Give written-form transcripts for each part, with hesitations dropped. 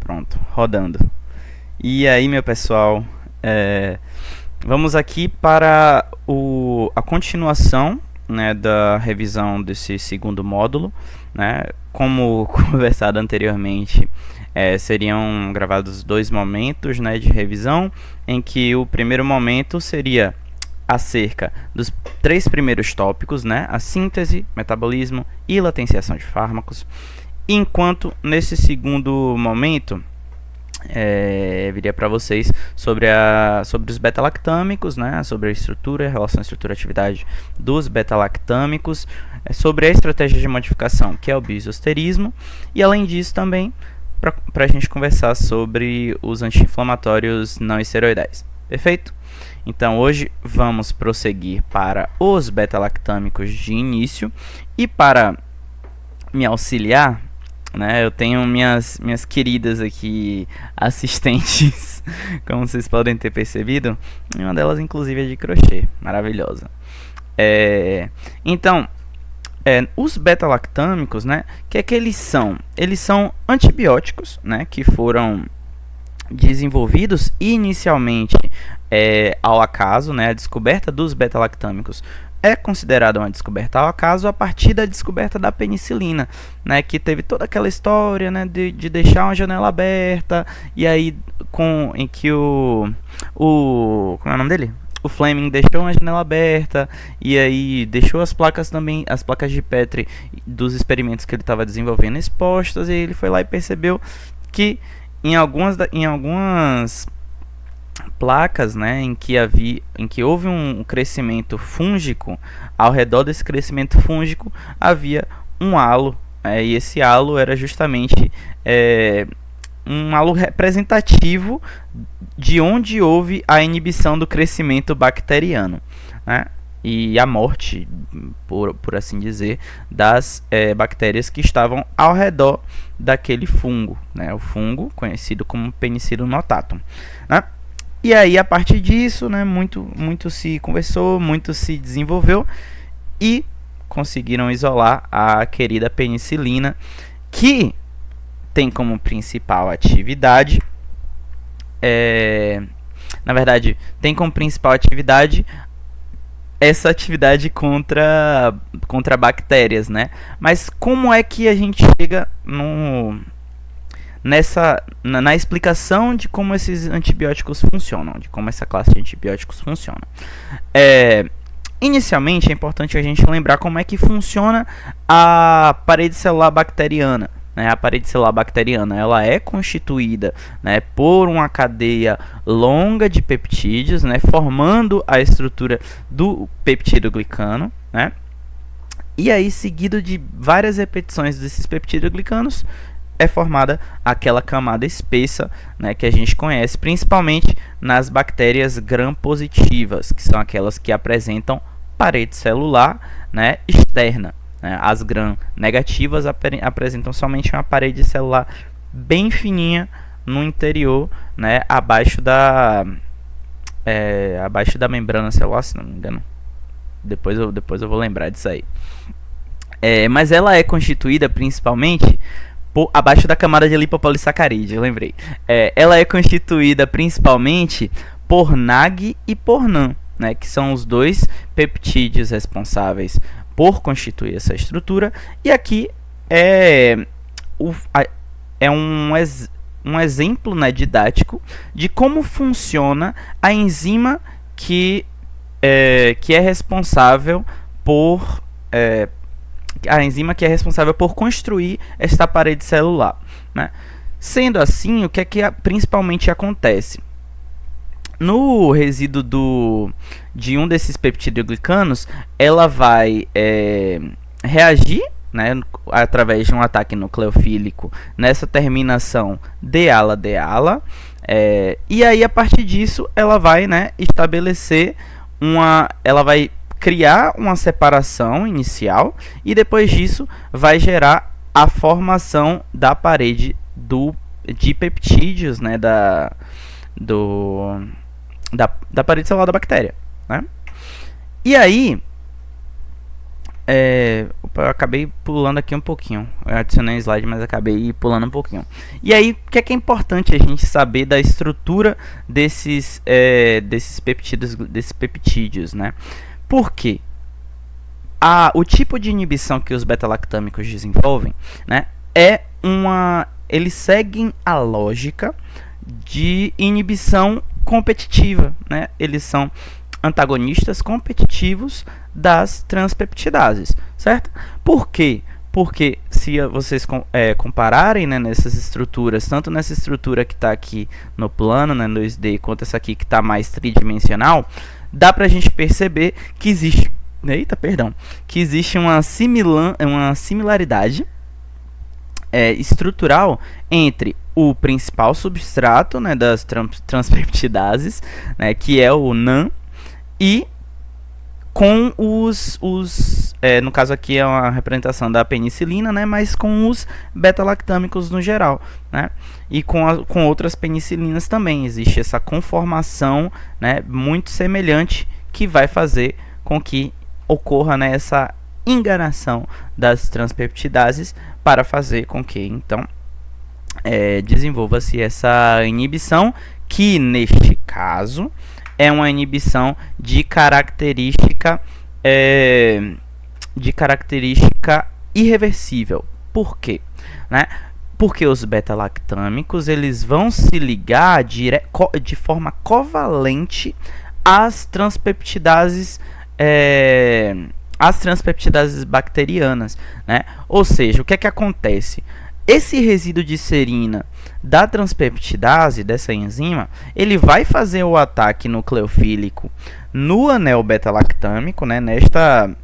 Pronto, rodando. E aí, meu pessoal, vamos aqui para a continuação, né, da revisão desse segundo módulo, né? Como conversado anteriormente, seriam gravados 2 momentos, né, de revisão, em que o primeiro momento seria acerca dos 3 primeiros tópicos, né, a síntese, metabolismo e latenciação de fármacos, enquanto nesse segundo momento viria para vocês sobre os beta-lactâmicos, né, sobre a estrutura, a relação estrutura-atividade dos beta-lactâmicos, sobre a estratégia de modificação, que é o bioisosterismo, e além disso também para a gente conversar sobre os anti-inflamatórios não esteroidais. Perfeito? Então hoje vamos prosseguir para os beta-lactâmicos de início, e para me auxiliar, né, eu tenho minhas queridas aqui assistentes, como vocês podem ter percebido, e uma delas inclusive é de crochê, maravilhosa. Então, os beta-lactâmicos, né, que eles são? Eles são antibióticos, né, que foram desenvolvidos inicialmente ao acaso, né, a descoberta dos beta-lactâmicos é considerada uma descoberta ao acaso a partir da descoberta da penicilina, né, que teve toda aquela história, né, de deixar uma janela aberta, e aí em que como é o nome dele? O Fleming deixou uma janela aberta, e aí deixou as placas também, as placas de Petri dos experimentos que ele estava desenvolvendo expostas, e ele foi lá e percebeu que em algumas placas, né, em que houve um crescimento fúngico, ao redor desse crescimento fúngico havia um halo, e esse halo era justamente um halo representativo de onde houve a inibição do crescimento bacteriano, né, e a morte, por assim dizer, das bactérias que estavam ao redor daquele fungo, né, o fungo conhecido como Penicillium notatum, né? E aí, a partir disso, né, muito se conversou, muito se desenvolveu, e conseguiram isolar a querida penicilina, que tem como principal atividade, na verdade, tem como principal atividade essa atividade contra bactérias, né? Mas como é que a gente chega na explicação de como esses antibióticos funcionam, de como essa classe de antibióticos funciona? Inicialmente é importante a gente lembrar como é que funciona a parede celular bacteriana, né? A parede celular bacteriana, ela é constituída, né, por uma cadeia longa de peptídeos, né, formando a estrutura do peptidoglicano, né? E aí, seguido de várias repetições desses peptidoglicanos, é formada aquela camada espessa, né, que a gente conhece principalmente nas bactérias gram-positivas, que são aquelas que apresentam parede celular, né, externa, né? As gram-negativas apresentam somente uma parede celular bem fininha no interior, né, abaixo da membrana celular, se não me engano. Depois eu vou lembrar disso aí. Mas ela é constituída principalmente abaixo da camada de lipopolissacarídeo, eu lembrei. Ela é constituída principalmente por NAG e por NAN, né, que são os 2 peptídeos responsáveis por constituir essa estrutura. E aqui um exemplo, né, didático de como funciona a enzima que é responsável por construir esta parede celular, né? Sendo assim, o que é que principalmente acontece? No resíduo de um desses peptidoglicanos, ela vai reagir, né, através de um ataque nucleofílico nessa terminação D-ala-D-ala, e aí, a partir disso, ela vai, né, estabelecer ela vai criar uma separação inicial, e depois disso vai gerar a formação da parede de peptídeos, né, da parede celular da bactéria, né? E aí, desculpa, eu acabei pulando aqui um pouquinho. Eu adicionei um slide, mas acabei pulando um pouquinho. E aí, o que é importante a gente saber da estrutura desses peptídeos, né? Por quê? O tipo de inibição que os beta-lactâmicos desenvolvem, né, eles seguem a lógica de inibição competitiva, né? Eles são antagonistas competitivos das transpeptidases, certo? Por quê? Porque se vocês compararem, né, nessas estruturas, tanto nessa estrutura que está aqui no plano, né, 2D, quanto essa aqui que está mais tridimensional, dá para a gente perceber que existe, que existe uma similaridade estrutural entre o principal substrato, né, das transpeptidases, né, que é o NAM, e com no caso aqui é uma representação da penicilina, né, mas com os beta-lactâmicos no geral, né, e com outras penicilinas também existe essa conformação, né, muito semelhante, que vai fazer com que ocorra, né, essa enganação das transpeptidases para fazer com que então desenvolva-se essa inibição, que neste caso é uma inibição de característica irreversível. Por quê? Né? Porque os beta-lactâmicos eles vão se ligar de forma covalente às transpeptidases bacterianas, né? Ou seja, o que é que acontece? Esse resíduo de serina da transpeptidase, dessa enzima, ele vai fazer o ataque nucleofílico no anel beta-lactâmico, né, nesta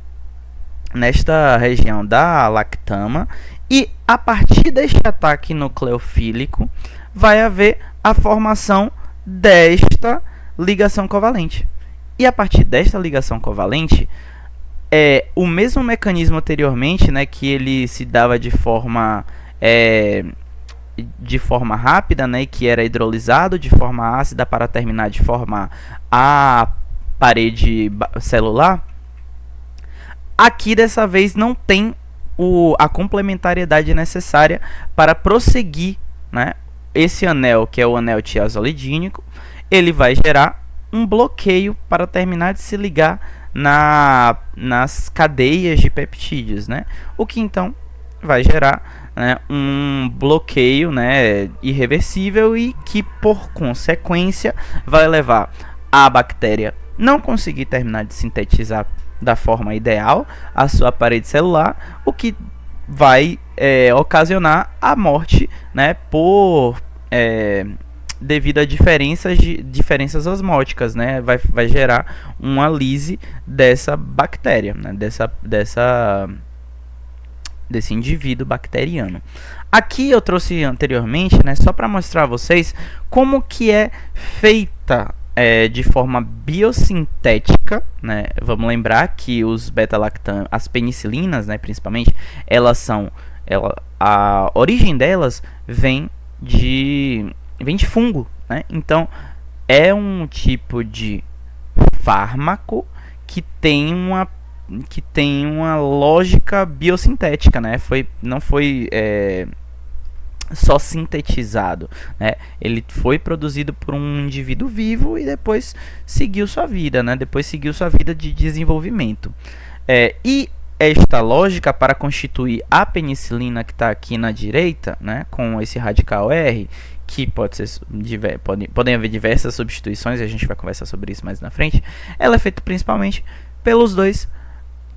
região da lactama, e a partir deste ataque nucleofílico vai haver a formação desta ligação covalente. E a partir desta ligação covalente, o mesmo mecanismo anteriormente, né, que ele se dava de forma rápida, né, que era hidrolisado de forma ácida para terminar de formar a parede celular, aqui dessa vez não tem a complementariedade necessária para prosseguir, né, esse anel, que é o anel tiazolidínico, ele vai gerar um bloqueio para terminar de se ligar nas cadeias de peptídeos, né, o que então vai gerar, né, um bloqueio, né, irreversível, e que por consequência vai levar a bactéria não conseguir terminar de sintetizar da forma ideal a sua parede celular, o que vai ocasionar a morte, né, devido a diferenças osmóticas, né, vai gerar uma lise dessa bactéria, né, desse indivíduo bacteriano. Aqui eu trouxe anteriormente, né, só para mostrar a vocês como que é feita de forma biosintética, né? Vamos lembrar que os beta-lactâmicos, as penicilinas, né, principalmente, a origem delas vem de fungo, né? Então é um tipo de fármaco que tem uma lógica biosintética, né? Não foi só sintetizado, né? Ele foi produzido por um indivíduo vivo e depois seguiu sua vida, né? Depois seguiu sua vida de desenvolvimento. E esta lógica para constituir a penicilina que está aqui na direita, né? Com esse radical R, que podem haver diversas substituições, e a gente vai conversar sobre isso mais na frente. Ela é feita principalmente pelos dois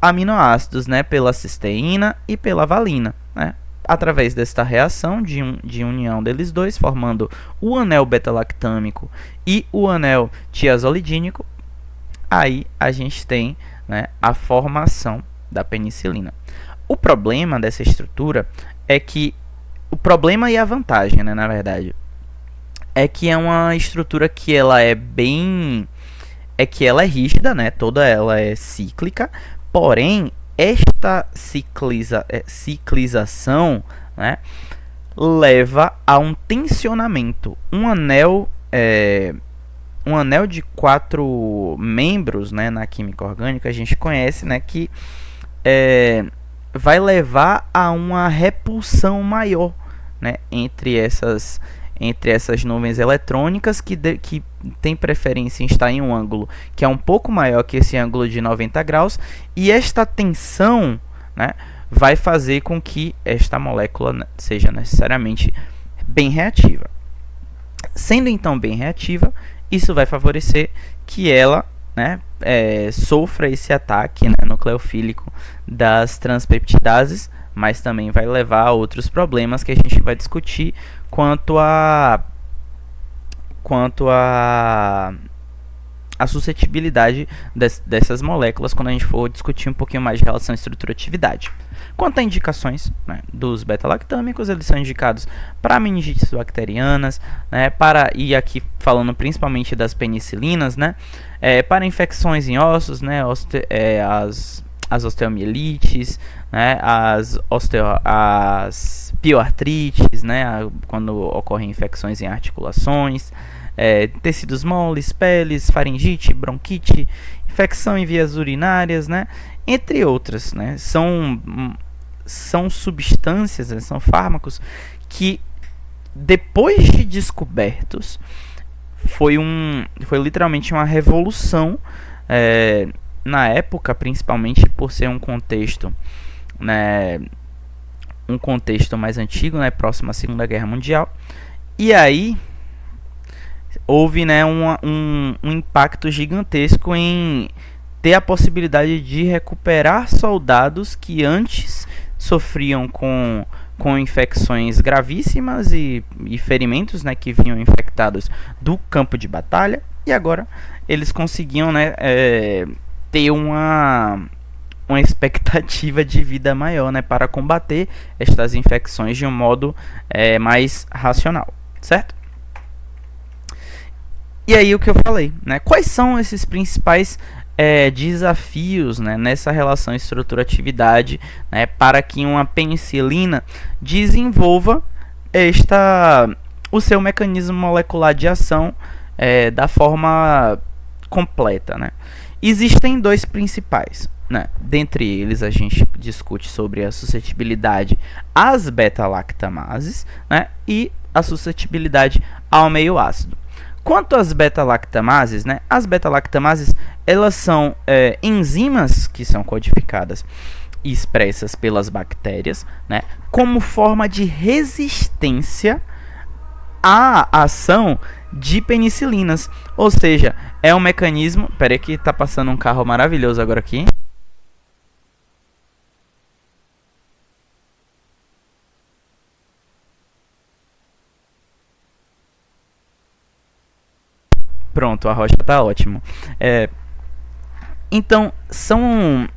aminoácidos, né? Pela cisteína e pela valina, né? Através desta reação de união deles dois, formando o anel beta-lactâmico e o anel tiazolidínico, aí a gente tem, né, a formação da penicilina. O problema dessa estrutura é que o problema e a vantagem, né, na verdade, é que é uma estrutura que ela é rígida, né? Toda ela é cíclica, porém esta ciclização, né, leva a um tensionamento. Um anel de 4 membros, né, na química orgânica, a gente conhece, né, que vai levar a uma repulsão maior, né, entre essas nuvens eletrônicas que tem preferência em estar em um ângulo que é um pouco maior que esse ângulo de 90 graus, e esta tensão, né, vai fazer com que esta molécula seja necessariamente bem reativa. Sendo então bem reativa, isso vai favorecer que ela, né, sofra esse ataque, né, nucleofílico das transpeptidases, mas também vai levar a outros problemas que a gente vai discutir quanto a suscetibilidade dessas moléculas quando a gente for discutir um pouquinho mais de relação estrutura-atividade. Quanto a indicações, né, dos beta-lactâmicos, eles são indicados para meningites bacterianas, né, e aqui falando principalmente das penicilinas, né, para infecções em ossos, né, as osteomielites, né, as pioartrites, né, quando ocorrem infecções em articulações, tecidos moles, peles, faringite, bronquite, infecção em vias urinárias, né, entre outras, né, são substâncias, né, são fármacos que, depois de descobertos, foi literalmente uma revolução, na época, principalmente por ser um contexto, né, um contexto mais antigo, né, próximo à Segunda Guerra Mundial, e aí houve, né, um impacto gigantesco em ter a possibilidade de recuperar soldados que antes sofriam com infecções gravíssimas e ferimentos, né, que vinham infectados do campo de batalha, e agora eles conseguiam, né, ter uma expectativa de vida maior, né, para combater estas infecções de um modo mais racional, certo? E aí o que eu falei, né, quais são esses principais desafios, né, nessa relação estrutura-atividade, né, para que uma penicilina desenvolva o seu mecanismo molecular de ação da forma completa, né? Existem dois principais, né? Dentre eles a gente discute sobre a suscetibilidade às beta-lactamases, né, e a suscetibilidade ao meio ácido. Quanto às beta-lactamases, né, as beta-lactamases, elas são enzimas que são codificadas e expressas pelas bactérias, né, como forma de resistência à ação de penicilinas. Ou seja, é um mecanismo... Peraí que tá passando um carro maravilhoso agora aqui. Pronto, a rocha tá ótimo. Então, são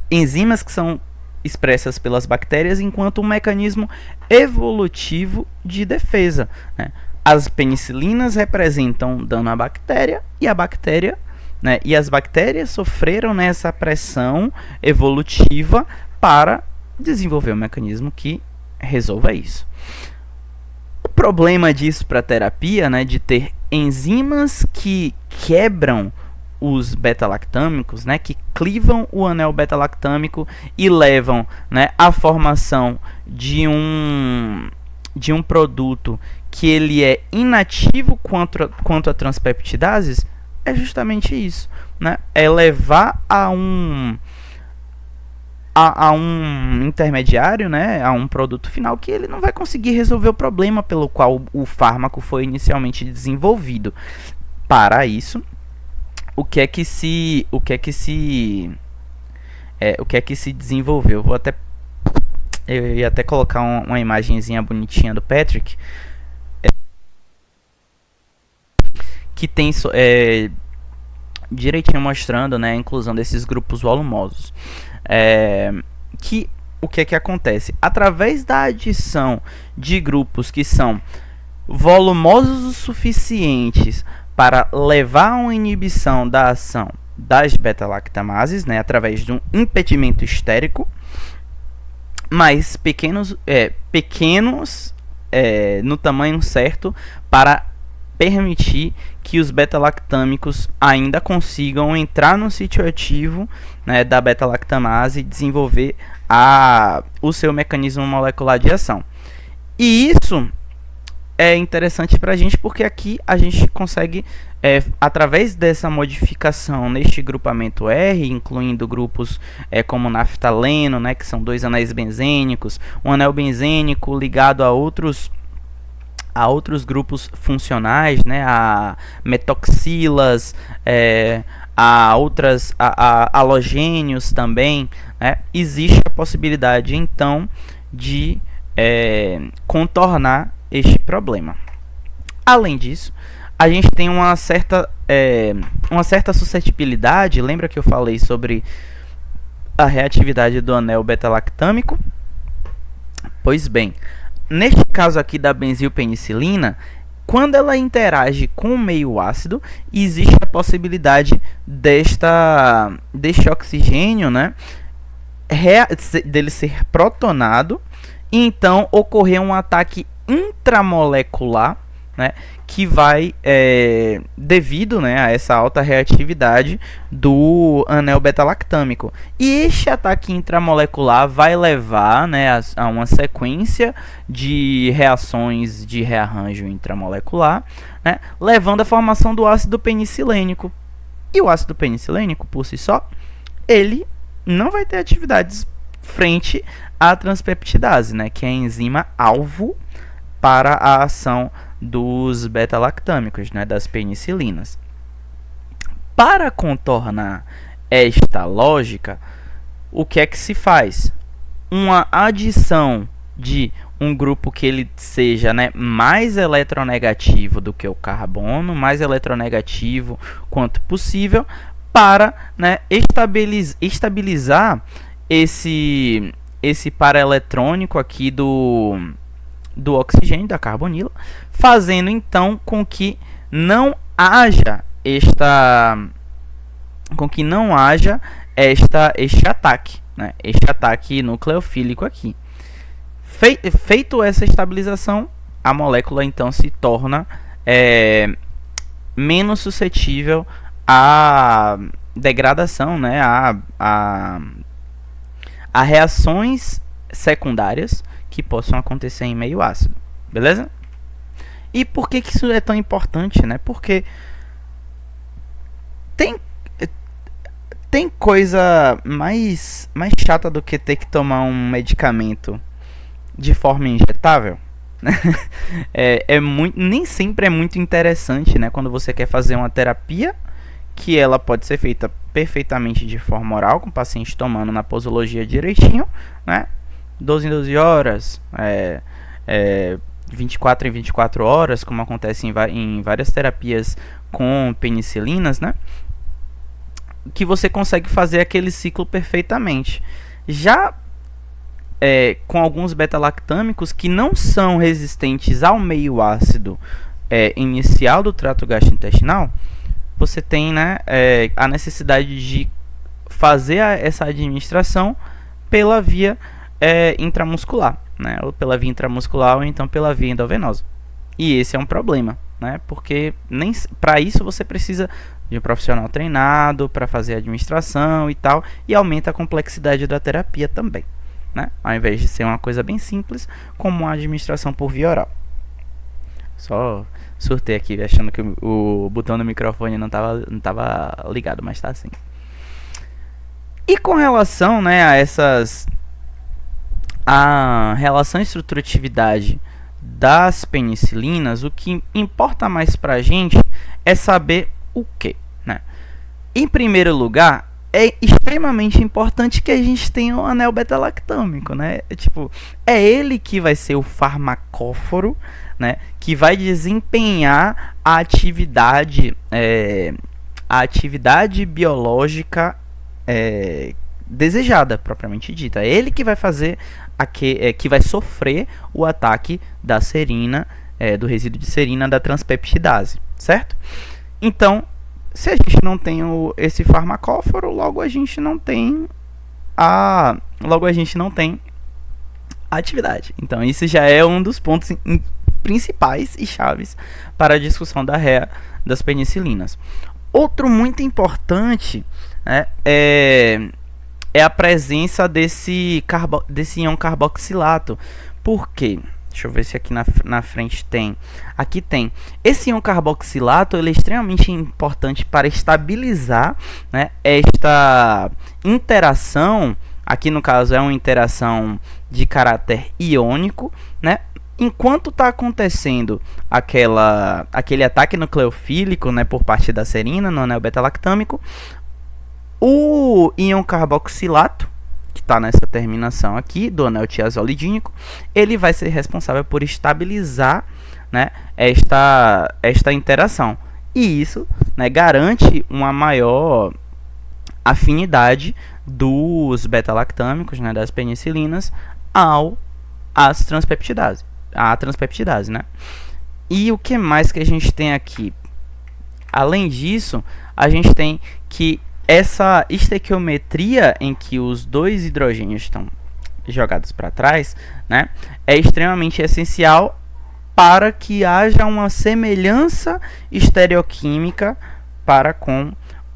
enzimas que são expressas pelas bactérias enquanto um mecanismo evolutivo de defesa, né? As penicilinas representam dano à bactéria e a bactéria, né, e as bactérias sofreram nessa pressão evolutiva para desenvolver um mecanismo que resolva isso. O problema disso para a terapia, né, de ter enzimas que quebram os beta-lactâmicos, né, que clivam o anel beta-lactâmico e levam, né, à formação de um produto que ele é inativo quanto a transpeptidases, é justamente isso, né? É levar a um intermediário, né, a um produto final que ele não vai conseguir resolver o problema pelo qual o fármaco foi inicialmente desenvolvido. Para isso, o que é que se desenvolveu? Eu ia até colocar uma imagenzinha bonitinha do Patrick, que tem direitinho mostrando, né, a inclusão desses grupos volumosos. O que é que acontece? Através da adição de grupos que são volumosos o suficientes para levar a uma inibição da ação das beta-lactamases, né, através de um impedimento estérico, mas pequenos no tamanho certo para permitir que os beta-lactâmicos ainda consigam entrar no sítio ativo, né, da beta-lactamase desenvolver o seu mecanismo molecular de ação. E isso é interessante para a gente porque aqui a gente consegue, através dessa modificação neste grupamento R, incluindo grupos como naftaleno, né, que são 2 anéis benzênicos, um anel benzênico ligado a outros grupos funcionais, né, a metoxilas, a halogênios também, né, existe a possibilidade então de contornar este problema. Além disso, a gente tem uma certa suscetibilidade. Lembra que eu falei sobre a reatividade do anel beta-lactâmico? Pois bem, neste caso aqui da benzilpenicilina, quando ela interage com o meio ácido, existe a possibilidade deste oxigênio, né, dele ser protonado e então ocorrer um ataque intramolecular, né, que vai, devido, né, a essa alta reatividade do anel beta-lactâmico. E este ataque intramolecular vai levar, né, a uma sequência de reações de rearranjo intramolecular, né, levando à formação do ácido penicilênico. E o ácido penicilênico, por si só, ele não vai ter atividades frente à transpeptidase, né, que é a enzima alvo para a ação dos beta-lactâmicos, né, das penicilinas. Para contornar esta lógica, o que é que se faz? Uma adição de um grupo que ele seja, né, mais eletronegativo do que o carbono, mais eletronegativo quanto possível, para, né, estabilizar esse paraeletrônico aqui do oxigênio, da carbonila, fazendo então com que não haja este ataque, né? Este ataque nucleofílico aqui. Feito essa estabilização, a molécula então se torna menos suscetível à degradação, né? a reações secundárias que possam acontecer em meio ácido, beleza? E por que isso é tão importante, né? Porque tem coisa mais chata do que ter que tomar um medicamento de forma injetável. Nem sempre é muito interessante, né? Quando você quer fazer uma terapia que ela pode ser feita perfeitamente de forma oral, com o paciente tomando na posologia direitinho, né? 12 em 12 horas, 24 em 24 horas, como acontece em várias terapias com penicilinas, né? Que você consegue fazer aquele ciclo perfeitamente. Já com alguns beta-lactâmicos que não são resistentes ao meio ácido inicial do trato gastrointestinal, você tem, né, a necessidade de fazer essa administração pela via intramuscular, né, ou pela via intramuscular ou então pela via endovenosa. E esse é um problema, né, porque nem para isso você precisa de um profissional treinado para fazer a administração e tal, e aumenta a complexidade da terapia também, né, ao invés de ser uma coisa bem simples como a administração por via oral. Só surtei aqui achando que o botão do microfone não tava ligado, mas tá assim. E com relação, né, a relação estrutura-atividade das penicilinas, o que importa mais pra gente é saber o que, né? Em primeiro lugar, é extremamente importante que a gente tenha o anel beta-lactâmico, né? É ele que vai ser o farmacóforo, né, que vai desempenhar a atividade biológica desejada, propriamente dita. É ele que vai fazer que vai sofrer o ataque da serina, do resíduo de serina da transpeptidase, certo? Então, se a gente não tem esse farmacóforo, logo a gente não tem a atividade. Então, isso já é um dos pontos principais e chaves para a discussão da REA das penicilinas. Outro muito importante, né, é a presença desse íon carboxilato. Por quê? Deixa eu ver se aqui na frente tem. Aqui tem. Esse íon carboxilato ele é extremamente importante para estabilizar, né, esta interação. Aqui no caso é uma interação de caráter iônico, né? Enquanto está acontecendo aquele ataque nucleofílico, né, por parte da serina no anel beta-lactâmico, o íon carboxilato, que está nessa terminação aqui do anel tiazolidínico, ele vai ser responsável por estabilizar, né, esta interação. E isso, né, garante uma maior afinidade dos beta-lactâmicos, né, das penicilinas, à transpeptidase, né? E o que mais que a gente tem aqui? Além disso, a gente tem que essa estequiometria em que os dois hidrogênios estão jogados para trás, né, é extremamente essencial para que haja uma semelhança estereoquímica para com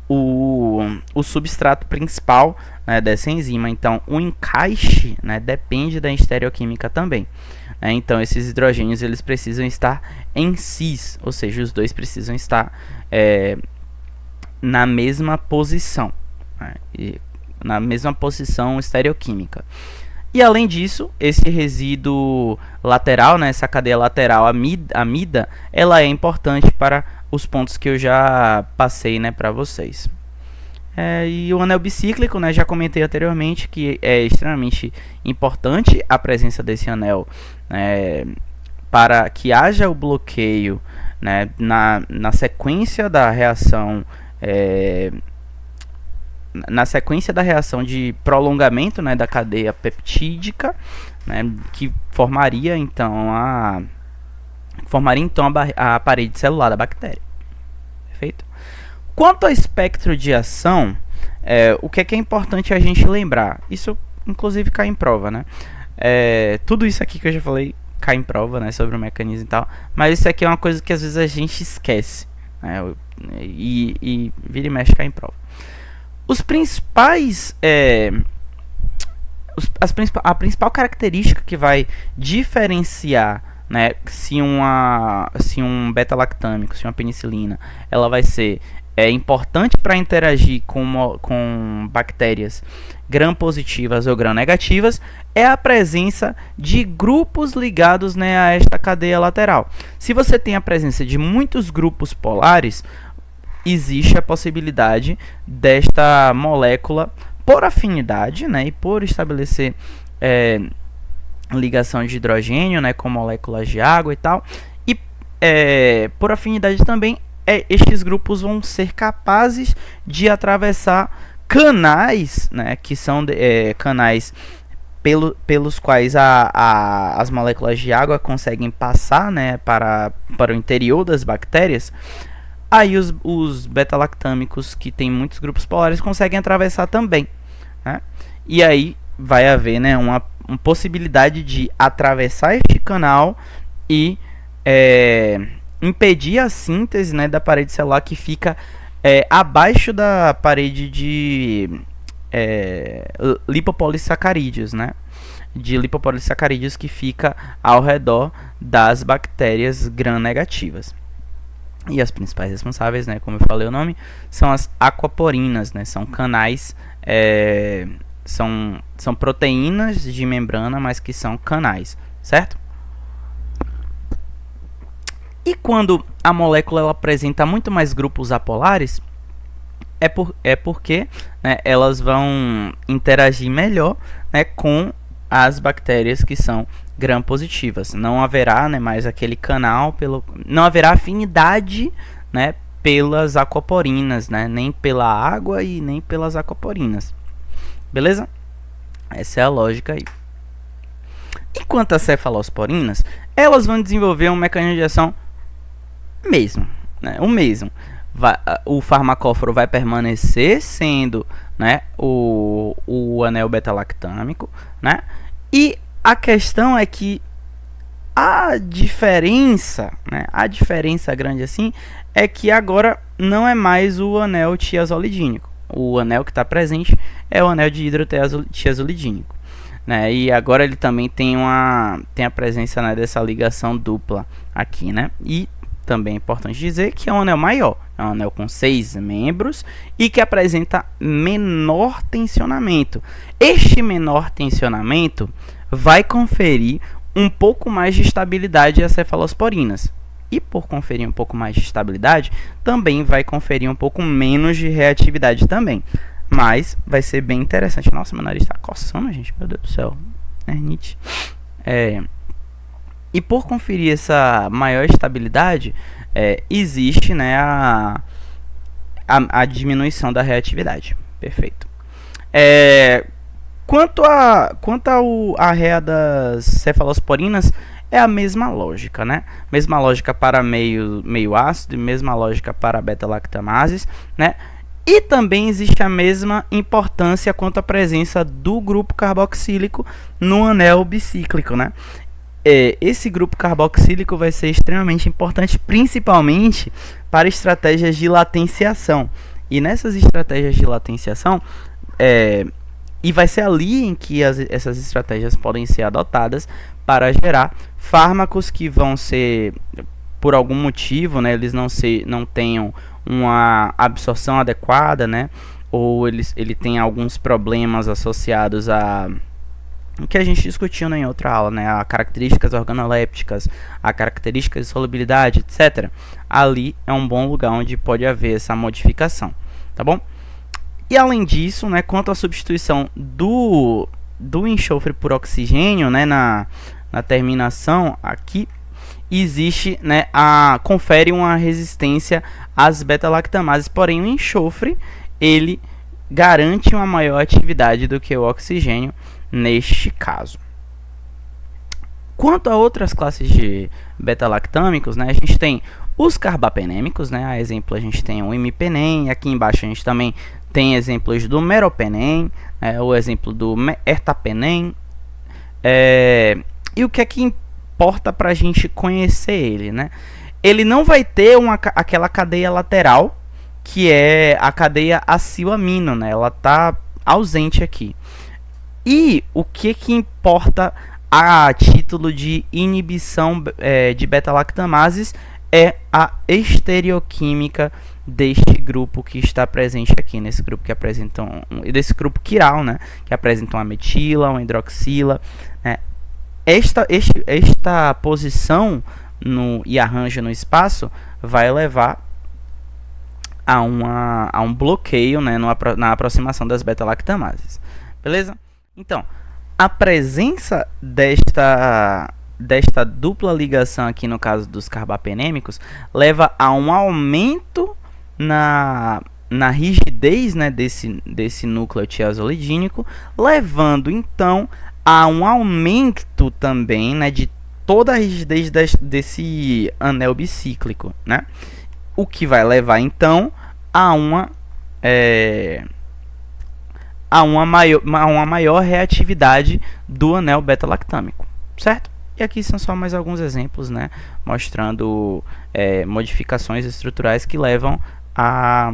o substrato principal, né, dessa enzima. Então, o encaixe, né, depende da estereoquímica também. Então, esses hidrogênios eles precisam estar em cis, ou seja, os dois precisam estar na mesma posição, né, na mesma posição estereoquímica. E além disso, esse resíduo lateral, né, essa cadeia lateral amida, ela é importante para os pontos que eu já passei, né, para vocês. E o anel bicíclico, né, já comentei anteriormente que é extremamente importante a presença desse anel, para que haja o bloqueio, né, na sequência da reação, de prolongamento, né, da cadeia peptídica, né, que formaria então a parede celular da bactéria. Perfeito? Quanto ao espectro de ação, o que é importante a gente lembrar? Isso, inclusive, cai em prova, né? Tudo isso aqui que eu já falei cai em prova, né, sobre o mecanismo e tal, mas isso aqui é uma coisa que às vezes a gente esquece, né, e vira e mexe cai em prova. Os principais... a principal característica que vai diferenciar, né, se um beta-lactâmico, se uma penicilina, ela vai ser importante para interagir com bactérias gram-positivas ou gram-negativas, é a presença de grupos ligados, né, a esta cadeia lateral. Se você tem a presença de muitos grupos polares, existe a possibilidade desta molécula, por afinidade, né, e por estabelecer ligação de hidrogênio, né, com moléculas de água e tal, e por afinidade também, estes grupos vão ser capazes de atravessar canais, né, que são canais pelos quais as moléculas de água conseguem passar, né, para o interior das bactérias. Aí os beta-lactâmicos que tem muitos grupos polares conseguem atravessar também, né? E aí vai haver, né, uma possibilidade de atravessar este canal e impedir a síntese, né, da parede celular que fica abaixo da parede de lipopolissacarídeos, né? De lipopolissacarídeos que fica ao redor das bactérias gram-negativas. E as principais responsáveis, né, como eu falei o nome, são as aquaporinas, né? São canais, são proteínas de membrana, mas que são canais, certo? E quando a molécula ela apresenta muito mais grupos apolares, é porque, né, elas vão interagir melhor, né, com as bactérias que são gram-positivas. Não haverá, né, mais aquele canal, não haverá afinidade, né, pelas aquaporinas, né, nem pela água e nem pelas aquaporinas. Beleza? Essa é a lógica aí. Enquanto as cefalosporinas, elas vão desenvolver um mecanismo de ação mesmo, né, o mesmo. O farmacóforo vai permanecer sendo, né, o anel beta-lactâmico, né? E a questão é que a diferença, né, grande assim, é que agora não é mais o anel tiazolidínico. O anel que está presente é o anel de hidrotiazolidínico, né? E agora ele também tem a presença, né, dessa ligação dupla aqui, né? E também é importante dizer que é um anel maior, é um anel com 6 membros e que apresenta menor tensionamento. Este menor tensionamento vai conferir um pouco mais de estabilidade às cefalosporinas. E por conferir um pouco mais de estabilidade, também vai conferir um pouco menos de reatividade também. Mas vai ser bem interessante. Nossa, meu nariz está coçando, gente. Meu Deus do céu. Nite. E por conferir essa maior estabilidade, existe, né, a diminuição da reatividade. Perfeito. Quanto a réa das cefalosporinas, é a mesma lógica, né? Mesma lógica para meio ácido e mesma lógica para beta-lactamases, né? E também existe a mesma importância quanto à presença do grupo carboxílico no anel bicíclico, né? Esse grupo carboxílico vai ser extremamente importante, principalmente para estratégias de latenciação. E nessas estratégias de latenciação, e vai ser ali em que essas estratégias podem ser adotadas para gerar fármacos que vão ser, por algum motivo, né, eles não tenham uma absorção adequada, né, ou ele tem alguns problemas associados a o que a gente discutiu, né, em outra aula, né, a características organolépticas, a características de solubilidade, etc. Ali é um bom lugar onde pode haver essa modificação, tá bom? E além disso, né, quanto à substituição do enxofre por oxigênio, né, na terminação aqui, existe, né, confere uma resistência às beta-lactamases, porém o enxofre ele garante uma maior atividade do que o oxigênio neste caso. Quanto a outras classes de beta-lactâmicos, né, a gente tem os carbapenêmicos, né, a exemplo a gente tem o imipenem, aqui embaixo a gente também tem exemplos do meropenem, o exemplo do ertapenem, e o que é que importa para a gente conhecer ele, né? Ele não vai ter aquela cadeia lateral, que é a cadeia acil-amino, né? Ela está ausente aqui. E o que importa a título de inibição de beta-lactamases é a estereoquímica deste grupo que está presente aqui, nesse grupo que apresenta desse grupo quiral, né, que apresenta uma metila, uma hidroxila, né. Esta posição e arranjo no espaço vai levar a um bloqueio, né, na aproximação das beta-lactamases. Beleza? Então, a presença desta dupla ligação aqui no caso dos carbapenêmicos leva a um aumento na rigidez, né, desse núcleo tiazolidínico, levando então a um aumento também, né, de toda a rigidez desse anel bicíclico, né? O que vai levar então a uma maior reatividade do anel beta-lactâmico, certo? E aqui são só mais alguns exemplos, né, mostrando modificações estruturais que levam à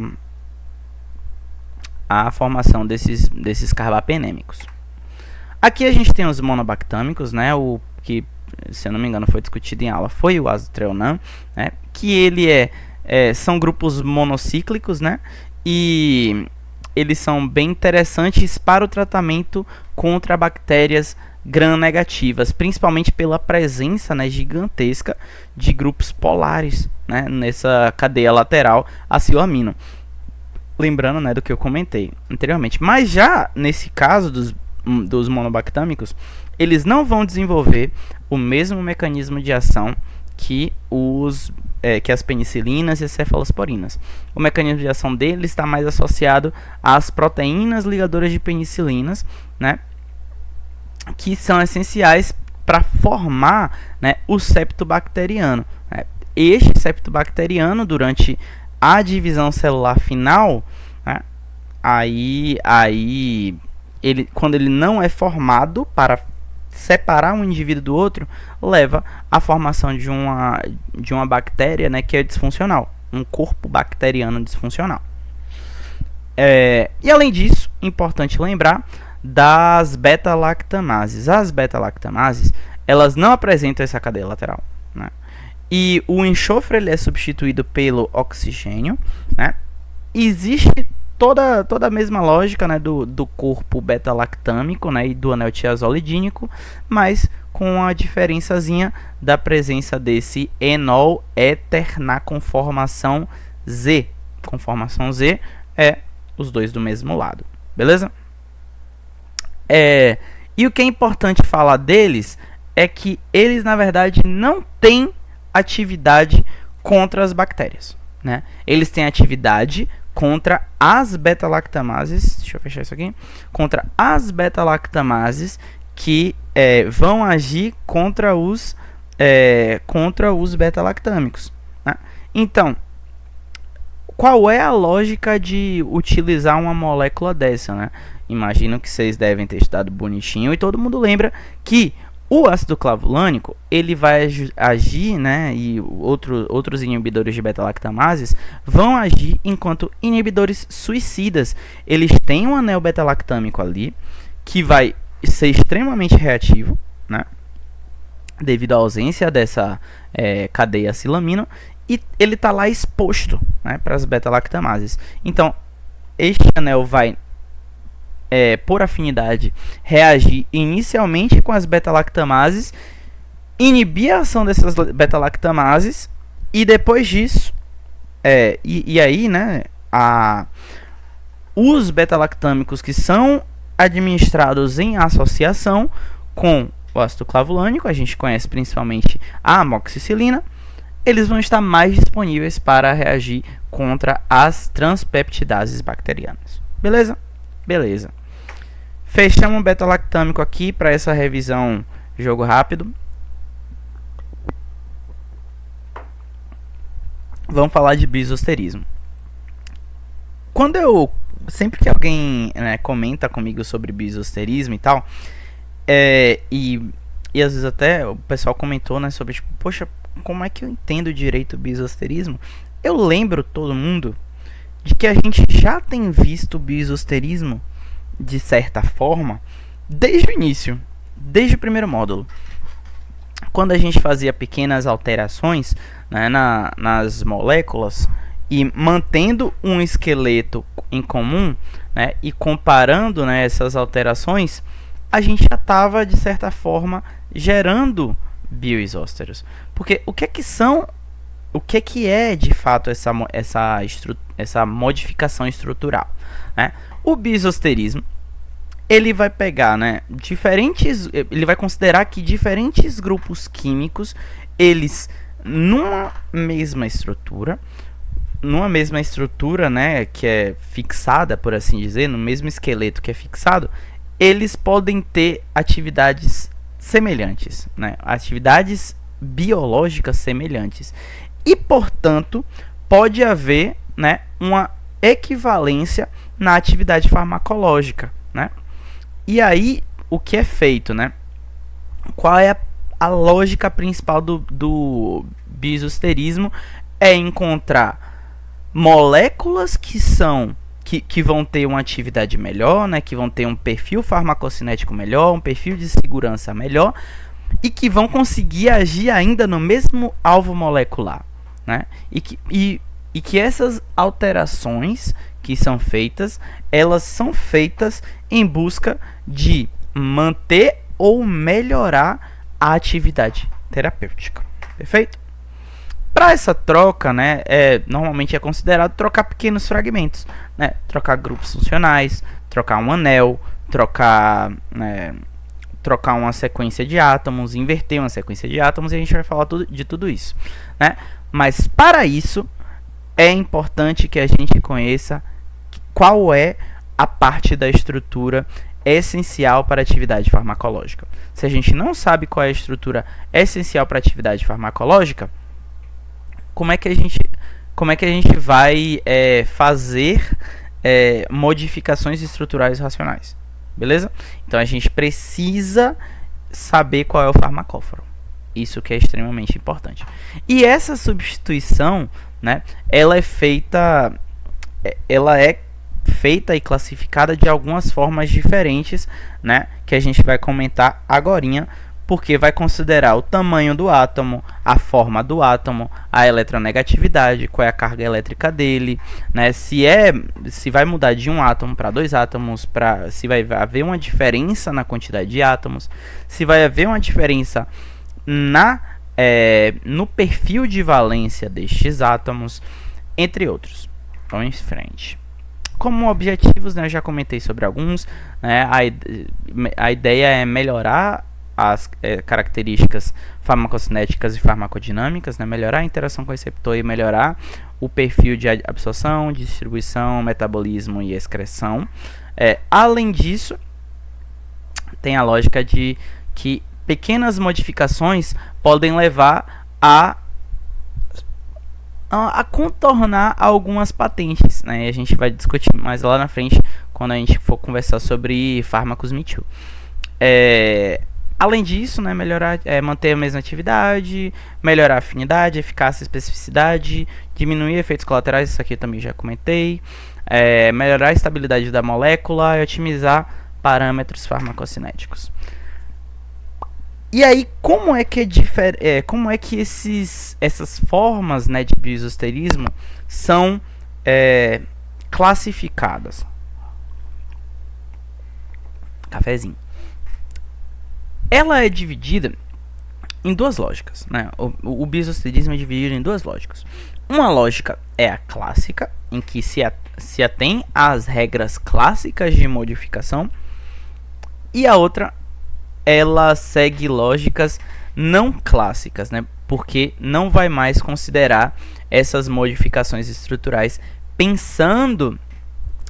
formação desses carbapenêmicos. Aqui a gente tem os monobactâmicos, né, o que, se eu não me engano, foi discutido em aula, foi o azotreonam, né, que ele são grupos monocíclicos, né, e eles são bem interessantes para o tratamento contra bactérias gram-negativas, principalmente pela presença, né, gigantesca de grupos polares, né, nessa cadeia lateral acil-amino. Lembrando, né, do que eu comentei anteriormente. Mas já nesse caso dos monobactâmicos, eles não vão desenvolver o mesmo mecanismo de ação que as penicilinas e as cefalosporinas. O mecanismo de ação deles está mais associado às proteínas ligadoras de penicilinas, né, que são essenciais para formar, né, o septo bacteriano. Este septo bacteriano, durante a divisão celular final, né, quando ele não é formado para separar um indivíduo do outro, leva à formação de uma bactéria, né, que é disfuncional, um corpo bacteriano disfuncional. E além disso, importante lembrar das beta-lactamases. As beta-lactamases, elas não apresentam essa cadeia lateral, né? E o enxofre ele é substituído pelo oxigênio, né? Existe toda a mesma lógica, né, do corpo beta-lactâmico, né, e do anel tiazolidínico, mas com a diferençazinha da presença desse enol éter na conformação Z. Conformação Z é os dois do mesmo lado, beleza? E o que é importante falar deles é que eles, na verdade, não têm atividade contra as bactérias, né? Eles têm atividade contra as beta-lactamases, deixa eu fechar isso aqui, contra as beta-lactamases que vão agir contra os beta-lactâmicos, né? Então, qual é a lógica de utilizar uma molécula dessa, né? Imagino que vocês devem ter estudado bonitinho e todo mundo lembra que o ácido clavulânico ele vai agir, né, e outros inibidores de beta-lactamases vão agir enquanto inibidores suicidas. Eles têm um anel beta-lactâmico ali que vai ser extremamente reativo, né, devido à ausência dessa cadeia acilamino, e ele está lá exposto, né, para as beta-lactamases. Então, este anel vai, por afinidade, reagir inicialmente com as beta-lactamases, inibir a ação dessas beta-lactamases, e depois disso, e aí, né, os beta-lactâmicos que são administrados em associação com o ácido clavulânico, a gente conhece principalmente a amoxicilina, eles vão estar mais disponíveis para reagir contra as transpeptidases bacterianas. Beleza? Beleza. Fechamos o beta-lactâmico aqui para essa revisão jogo rápido. Vamos falar de bisosterismo. Sempre que alguém, né, comenta comigo sobre bisosterismo e tal, e às vezes até o pessoal comentou, né, sobre tipo, poxa, como é que eu entendo direito o bisosterismo? Eu lembro todo mundo de que a gente já tem visto o bisosterismo de certa forma desde o início, desde o primeiro módulo, quando a gente fazia pequenas alterações, né, nas moléculas e mantendo um esqueleto em comum, né, e comparando, né, essas alterações, a gente já estava de certa forma gerando bioisósteros. Porque o que é de fato essa modificação estrutural, né? O bisosterismo ele vai pegar, né, ele vai considerar que diferentes grupos químicos, eles numa mesma estrutura, né, que é fixada, por assim dizer, no mesmo esqueleto que é fixado, eles podem ter atividades semelhantes, né, atividades biológicas semelhantes, e portanto pode haver, né, uma equivalência na atividade farmacológica, né? E aí o que é feito, né? Qual é a lógica principal do bisosterismo? É encontrar moléculas que vão ter uma atividade melhor, né? Que vão ter um perfil farmacocinético melhor, um perfil de segurança melhor, e que vão conseguir agir ainda no mesmo alvo molecular, né? E que essas alterações que são feitas, elas são feitas em busca de manter ou melhorar a atividade terapêutica. Perfeito? Para essa troca, né, normalmente é considerado trocar pequenos fragmentos, né? Trocar grupos funcionais, trocar um anel, trocar uma sequência de átomos, inverter uma sequência de átomos, e a gente vai falar de tudo isso, né? Mas para isso é importante que a gente conheça qual é a parte da estrutura essencial para a atividade farmacológica. Se a gente não sabe qual é a estrutura essencial para a atividade farmacológica, como é que a gente vai fazer modificações estruturais racionais? Beleza? Então a gente precisa saber qual é o farmacóforo. Isso que é extremamente importante. E essa substituição, né, ela é feita e classificada de algumas formas diferentes, né, que a gente vai comentar agorinha, porque vai considerar o tamanho do átomo, a forma do átomo, a eletronegatividade, qual é a carga elétrica dele, né? Se vai mudar de um átomo para dois átomos, se vai haver uma diferença na quantidade de átomos, se vai haver uma diferença no perfil de valência destes átomos, entre outros. Vamos em frente. Como objetivos, né, eu já comentei sobre alguns, né? A ideia é melhorar as características farmacocinéticas e farmacodinâmicas, né? Melhorar a interação com o receptor e melhorar o perfil de absorção, distribuição, metabolismo e excreção. Além disso, tem a lógica de que pequenas modificações podem levar a contornar algumas patentes, né? A gente vai discutir mais lá na frente quando a gente for conversar sobre fármacos Me Too. Além disso, né, manter a mesma atividade, melhorar a afinidade, eficácia e especificidade, diminuir efeitos colaterais, isso aqui eu também já comentei, melhorar a estabilidade da molécula e otimizar parâmetros farmacocinéticos. E aí, como é que essas formas, né, de bioisosterismo são classificadas? Cafezinho. Ela é dividida em duas lógicas, né? O bioisosterismo é dividido em duas lógicas. Uma lógica é a clássica, em que se atém às regras clássicas de modificação, e a outra, ela segue lógicas não clássicas, né? Porque não vai mais considerar essas modificações estruturais pensando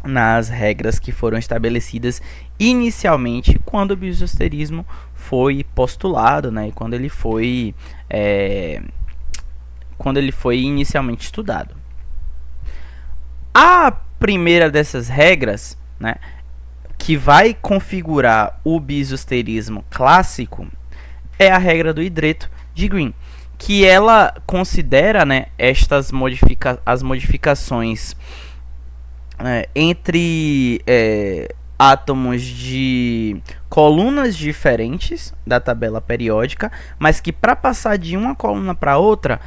nas regras que foram estabelecidas inicialmente quando o bioisosterismo foi postulado, né? E quando ele foi inicialmente estudado. A primeira dessas regras, né, que vai configurar o bioisosterismo clássico, é a regra do hidreto de Green, que ela considera, né, as modificações entre átomos de colunas diferentes da tabela periódica, mas que para passar de uma coluna para outra,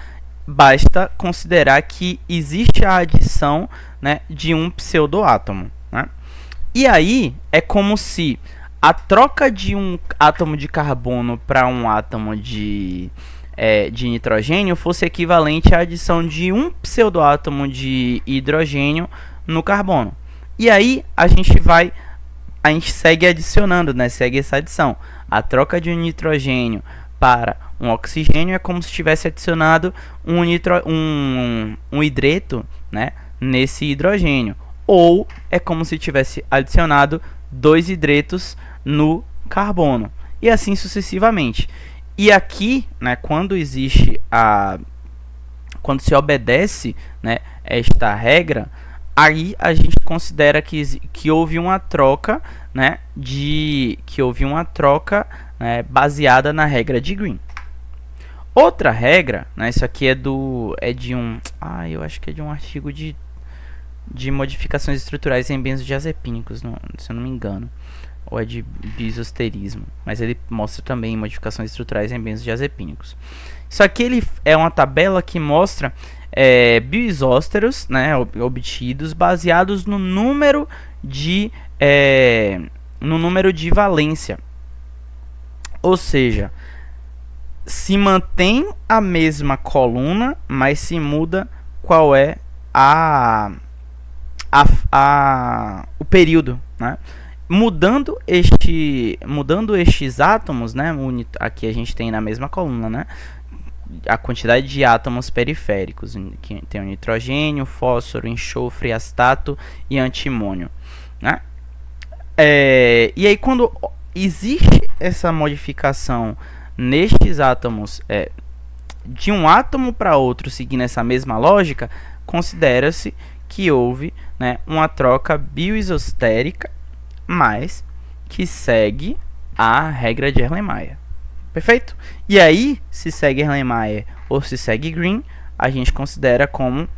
basta considerar que existe a adição, né, de um pseudoátomo, né? E aí é como se a troca de um átomo de carbono para um átomo de nitrogênio fosse equivalente à adição de um pseudoátomo de hidrogênio no carbono. E aí a gente segue adicionando, né? Segue essa adição. A troca de um nitrogênio para um oxigênio é como se tivesse adicionado um hidreto, né, nesse hidrogênio. Ou é como se tivesse adicionado dois hidretos no carbono. E assim sucessivamente. E aqui, né, quando se obedece, né, esta regra, aí a gente considera que houve uma troca, né, baseada na regra de Green. Outra regra, né, isso aqui eu acho que é de um artigo de modificações estruturais em benzodiazepínicos, se eu não me engano, ou é de bioisosterismo, mas ele mostra também modificações estruturais em benzodiazepínicos. Isso aqui é uma tabela que mostra bioisósteros, né, obtidos baseados no número de valência. Ou seja, se mantém a mesma coluna, mas se muda qual é o período, né? Mudando estes átomos, né? Aqui a gente tem na mesma coluna, né, a quantidade de átomos periféricos, que tem o nitrogênio, fósforo, enxofre, astato e antimônio, né? E aí, quando existe essa modificação nestes átomos, de um átomo para outro, seguindo essa mesma lógica, considera-se que houve, né, uma troca bioisostérica, mas que segue a regra de Erlenmeyer. Perfeito? E aí, se segue Erlenmeyer ou se segue Green, a gente considera como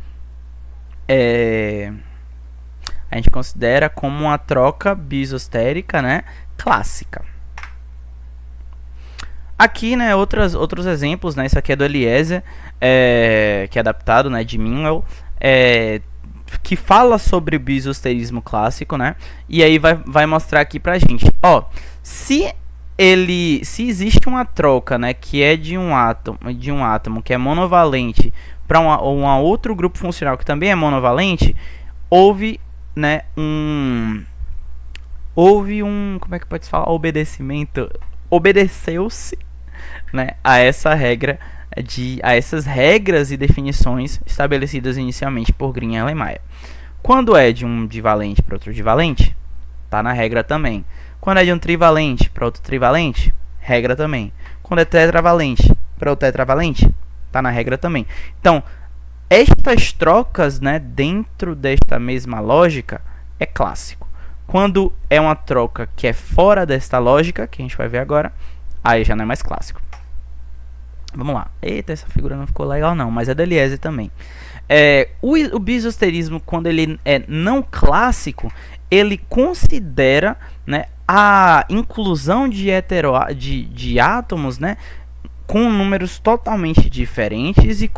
a gente considera como uma troca bisostérica, né, clássica. Aqui, né, outros exemplos, né, isso aqui é do Eliezer, que é adaptado, né, de Minwell, que fala sobre o bisosterismo clássico, né, e aí vai mostrar aqui pra gente, ó, se existe uma troca, né, que é de um átomo que é monovalente para um outro grupo funcional que também é monovalente, houve, né, como é que pode falar, obedeceu-se, né, a essas regras e definições estabelecidas inicialmente por Green e Erlenmeyer. Quando é de um divalente para outro divalente, tá na regra também. Quando é de um trivalente para outro trivalente, regra também. Quando é tetravalente para outro tetravalente, tá na regra também. Então, estas trocas, né, dentro desta mesma lógica, é clássico. Quando é uma troca que é fora desta lógica, que a gente vai ver agora, aí já não é mais clássico. Vamos lá. Eita, essa figura não ficou legal não, mas é da Eliezer também. O bisosterismo, quando ele é não clássico, ele considera, né, a inclusão de átomos, né, com números totalmente diferentes e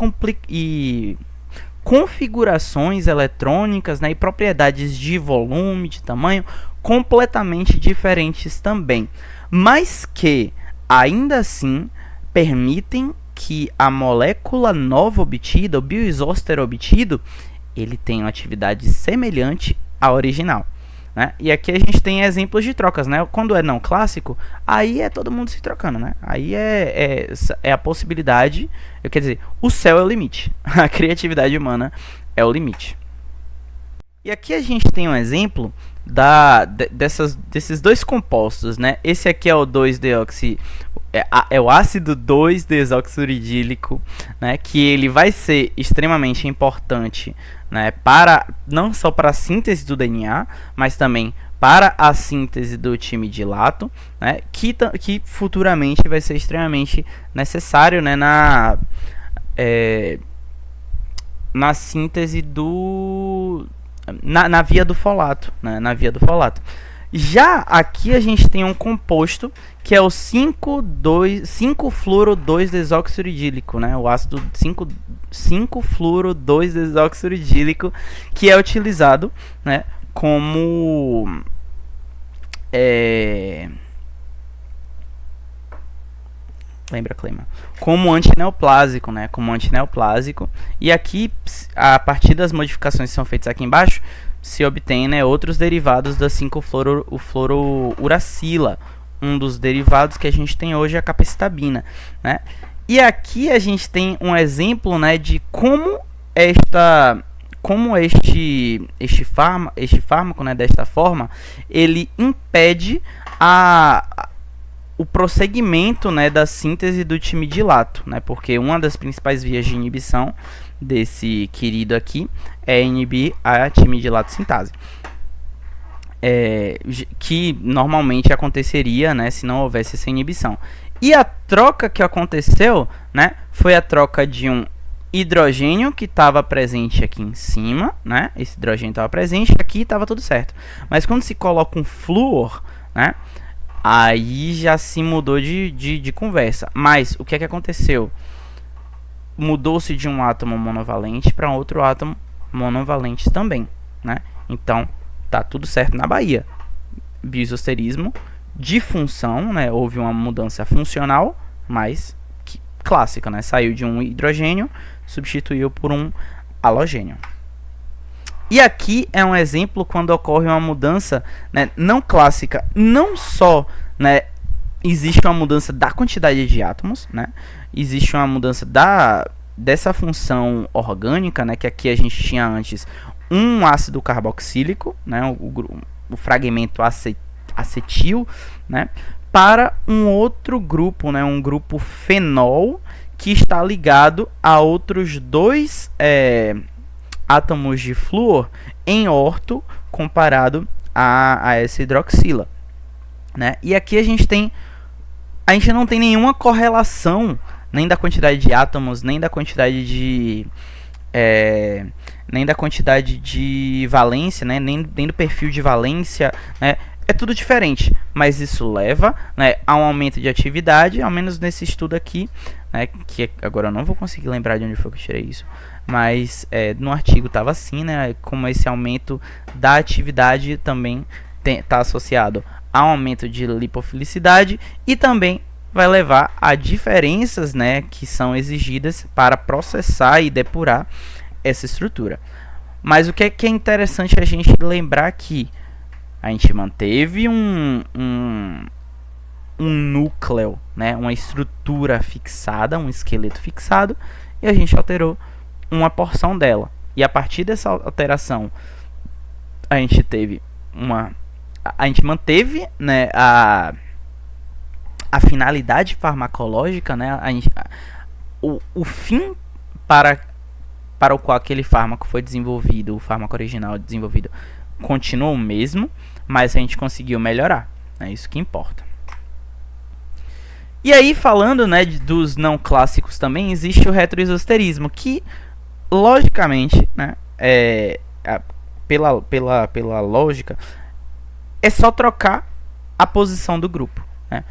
configurações eletrônicas, né, e propriedades de volume, de tamanho, completamente diferentes também, mas que ainda assim permitem que a molécula nova obtida, o bioisóster obtido, ele tenha uma atividade semelhante à original, né? E aqui a gente tem exemplos de trocas, né? Quando é não clássico, aí é todo mundo se trocando, né? Aí é a possibilidade, quer dizer, o céu é o limite, a criatividade humana é o limite. E aqui a gente tem um exemplo desses dois compostos, né? Esse aqui é o 2-deoxi, é o ácido 2-desoxiuridílico, né? Que ele vai ser extremamente importante, né? Não só para a síntese do DNA, mas também para a síntese do timidilato, né? Que futuramente vai ser extremamente necessário, né? Na síntese na via do folato, né? Na via do folato. Já aqui a gente tem um composto que é o 5-fluoro-2-desoxiuridílico, né? O ácido 5-fluoro-2-desoxiuridílico, que é utilizado, né, como lembra, Clema? Como antineoplásico, né? Como antineoplásico. E aqui, a partir das modificações que são feitas aqui embaixo, se obtém, né, outros derivados da 5-fluorouracila. Um dos derivados que a gente tem hoje é a capecitabina, né? E aqui a gente tem um exemplo, né, de como este fármaco, né, desta forma, ele impede o prosseguimento, né, da síntese do timidilato, né? Porque uma das principais vias de inibição desse querido aqui é inibir a timidilato sintase, que normalmente aconteceria, né, se não houvesse essa inibição. E a troca que aconteceu, né, foi a troca de um hidrogênio que estava presente aqui em cima, né? Esse hidrogênio estava presente, aqui estava tudo certo. Mas quando se coloca um flúor, né, aí já se mudou de conversa. Mas o que é que aconteceu? Mudou-se de um átomo monovalente para outro átomo monovalente também, né? Então, tá tudo certo na Bahia. Bisosterismo de função, né? Houve uma mudança funcional, mas clássica, né? Saiu de um hidrogênio, substituiu por um halogênio. E aqui é um exemplo quando ocorre uma mudança, né, não clássica, não só, né, existe uma mudança da quantidade de átomos, né? Existe uma mudança dessa função orgânica, né, que aqui a gente tinha antes um ácido carboxílico, né, o fragmento acetil, né, para um outro grupo, né, um grupo fenol, que está ligado a outros dois átomos de flúor em orto comparado a essa hidroxila, né? E aqui a gente não tem nenhuma correlação nem da quantidade de átomos, nem da quantidade nem da quantidade de valência, né, nem do perfil de valência, né, é tudo diferente, mas isso leva, né, a um aumento de atividade, ao menos nesse estudo aqui, né, que agora eu não vou conseguir lembrar de onde foi que eu tirei isso, mas no artigo estava assim, né, como esse aumento da atividade também está associado a um aumento de lipofilicidade e também vai levar a diferenças, né, que são exigidas para processar e depurar essa estrutura. Mas o que é interessante a gente lembrar aqui? A gente manteve um núcleo, né, uma estrutura fixada, um esqueleto fixado, e a gente alterou uma porção dela. E a partir dessa alteração, a gente manteve, né, a finalidade farmacológica, né, o fim para o qual aquele fármaco foi desenvolvido, o fármaco original desenvolvido, continuou o mesmo, mas a gente conseguiu melhorar. É isso que importa. E aí, falando, né, dos não clássicos também, existe o retroisosterismo, que, logicamente, né, pela lógica, é só trocar a posição do grupo, né?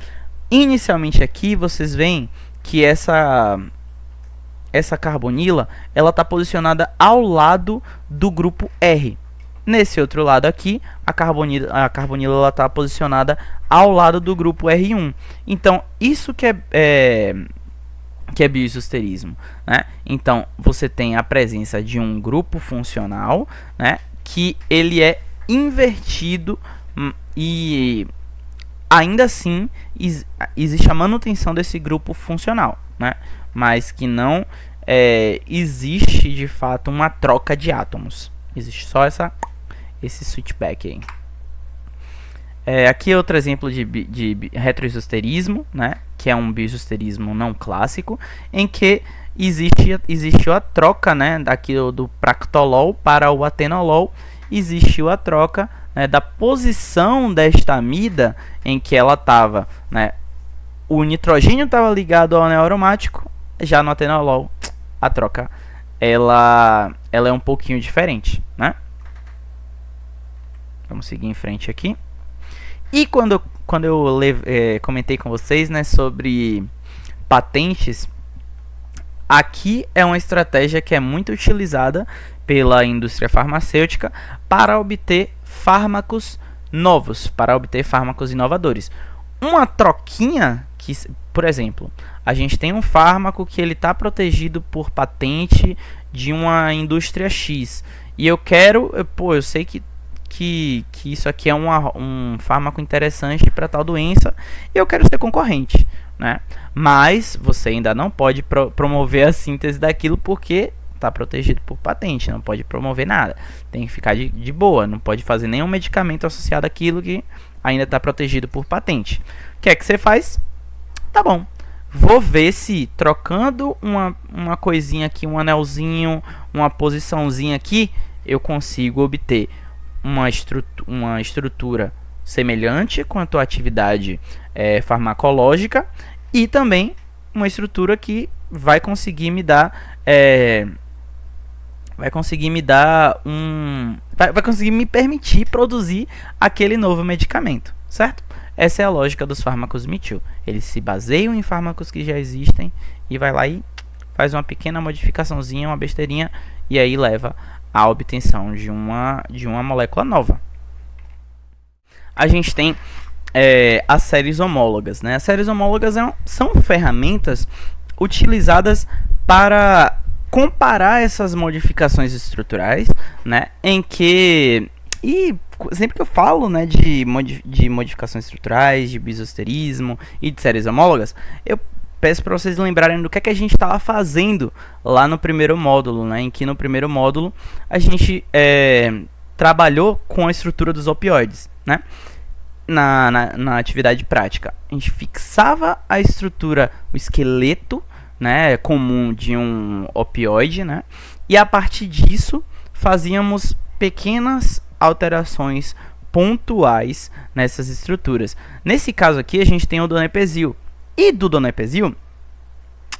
Inicialmente aqui, vocês veem que essa carbonila, ela está posicionada ao lado do grupo R. Nesse outro lado aqui, a carbonila está posicionada ao lado do grupo R1. Então, isso que é bioisosterismo, né? Então, você tem a presença de um grupo funcional, né, que ele é invertido e ainda assim existe a manutenção desse grupo funcional, né? Mas que não existe de fato uma troca de átomos. Existe só esse switchback aí. Aqui é outro exemplo de retroisosterismo, né? Que é um bioisosterismo não clássico, em que existiu a troca, né, do practolol para o atenolol. Existiu a troca, né, da posição desta amida em que ela estava, né? O nitrogênio estava ligado ao anel aromático, já no atenolol a troca ela é um pouquinho diferente, né? Vamos seguir em frente aqui. E quando eu comentei com vocês, né, sobre patentes, aqui é uma estratégia que é muito utilizada pela indústria farmacêutica para obter fármacos novos, para obter fármacos inovadores. Uma troquinha que, por exemplo, a gente tem um fármaco que ele está protegido por patente de uma indústria X e eu sei que isso aqui é um fármaco interessante para tal doença e eu quero ser concorrente, né? Mas você ainda não pode promover a síntese daquilo porque está protegido por patente, não pode promover nada, tem que ficar de boa, não pode fazer nenhum medicamento associado àquilo que ainda está protegido por patente. O que é que você faz? Tá bom, vou ver se trocando uma coisinha aqui, um anelzinho, uma posiçãozinha aqui, eu consigo obter uma estrutura semelhante quanto à atividade farmacológica e também uma estrutura que vai conseguir me dar vai conseguir me permitir produzir aquele novo medicamento, certo? Essa é a lógica dos fármacos Me Too. Eles se baseiam em fármacos que já existem e vai lá e faz uma pequena modificaçãozinha, uma besteirinha, e aí leva à obtenção de uma molécula nova. A gente tem as séries homólogas, né? As séries homólogas são ferramentas utilizadas para comparar essas modificações estruturais, né? Sempre que eu falo, né, de modificações estruturais, de bioisosterismo e de séries homólogas, eu peço para vocês lembrarem do que a gente estava fazendo lá no primeiro módulo, né? Em que no primeiro módulo a gente trabalhou com a estrutura dos opioides, né? Na atividade prática, a gente fixava a estrutura, o esqueleto, né, comum de um opioide, né? E a partir disso fazíamos pequenas alterações pontuais nessas estruturas. Nesse caso aqui a gente tem o donepezil. E do donepezil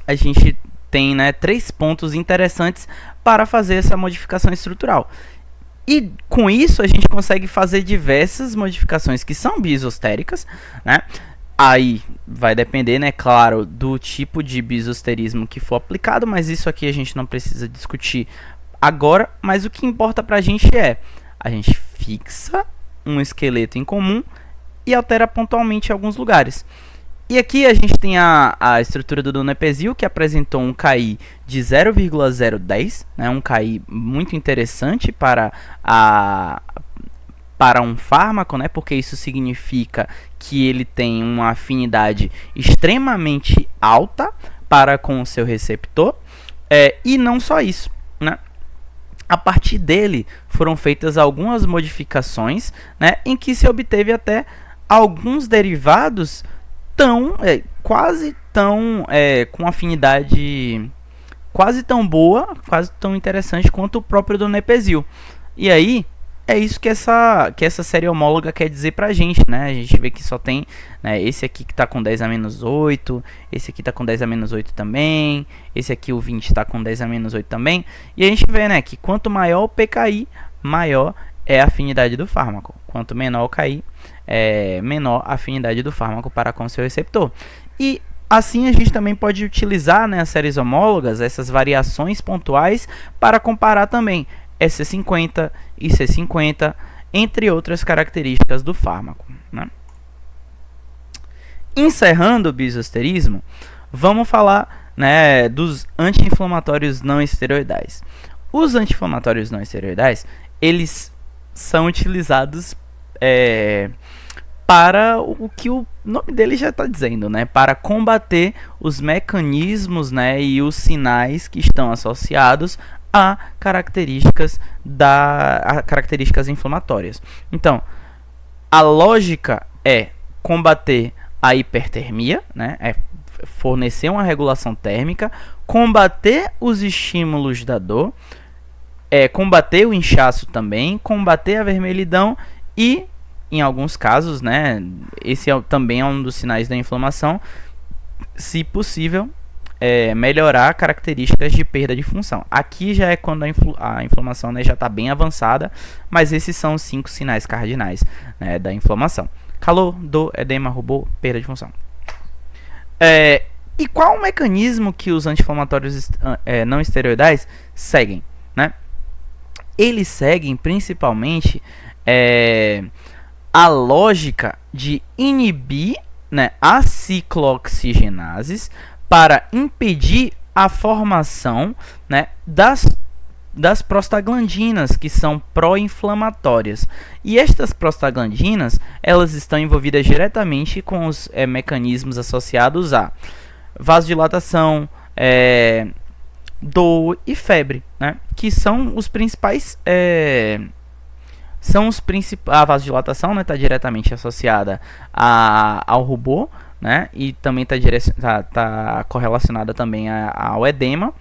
a gente tem, né, 3 pontos interessantes para fazer essa modificação estrutural. E com isso a gente consegue fazer diversas modificações que são bisostéricas, né? Aí vai depender, né, claro, do tipo de bisosterismo que for aplicado, mas isso aqui a gente não precisa discutir agora. Mas o que importa pra gente é, a gente fixa um esqueleto em comum e altera pontualmente em alguns lugares. E aqui a gente tem a estrutura do donepezil, que apresentou um KI de 0,010, né, um KI muito interessante para um fármaco, né, porque isso significa que ele tem uma afinidade extremamente alta para com o seu receptor. E não só isso, né? A partir dele foram feitas algumas modificações, né, em que se obteve até alguns derivados quase tão com afinidade quase tão boa, quase tão interessante quanto o próprio donepezil. E aí é isso que essa série homóloga quer dizer pra gente, né? A gente vê que só tem, né, esse aqui que tá com 10 a menos 8, esse aqui tá com 10 a menos 8 também, esse aqui o 20 tá com 10 a menos 8 também. E a gente vê, né, que quanto maior o PKI, maior é a afinidade do fármaco. Quanto menor o KI, menor a afinidade do fármaco para com seu receptor. E assim a gente também pode utilizar, né, as séries homólogas, essas variações pontuais, para comparar também EC50 e C50, entre outras características do fármaco, né? Encerrando o bisosterismo, vamos falar, né, dos anti-inflamatórios não esteroidais. Os anti-inflamatórios não esteroidais, eles são utilizados para o que o nome dele já está dizendo, né? Para combater os mecanismos, né, e os sinais que estão associados a características inflamatórias. Então, a lógica é combater a hipertermia, né? É fornecer uma regulação térmica, combater os estímulos da dor, combater o inchaço também, combater a vermelhidão e, em alguns casos, né, esse também é um dos sinais da inflamação, se possível, melhorar características de perda de função. Aqui já é quando a inflamação, né, já está bem avançada, mas esses são os 5 sinais cardinais, né, da inflamação: calor, dor, edema, rubor, perda de função. E qual o mecanismo que os anti-inflamatórios não esteroidais seguem, né? Eles seguem principalmente a lógica de inibir, né, as ciclooxigenases para impedir a formação, né, das prostaglandinas, que são pró-inflamatórias. E estas prostaglandinas, elas estão envolvidas diretamente com os mecanismos associados a vasodilatação, dor e febre, né, que são os principais. A vasodilatação, né, está diretamente associada ao rubor, né, e também tá correlacionada também ao edema.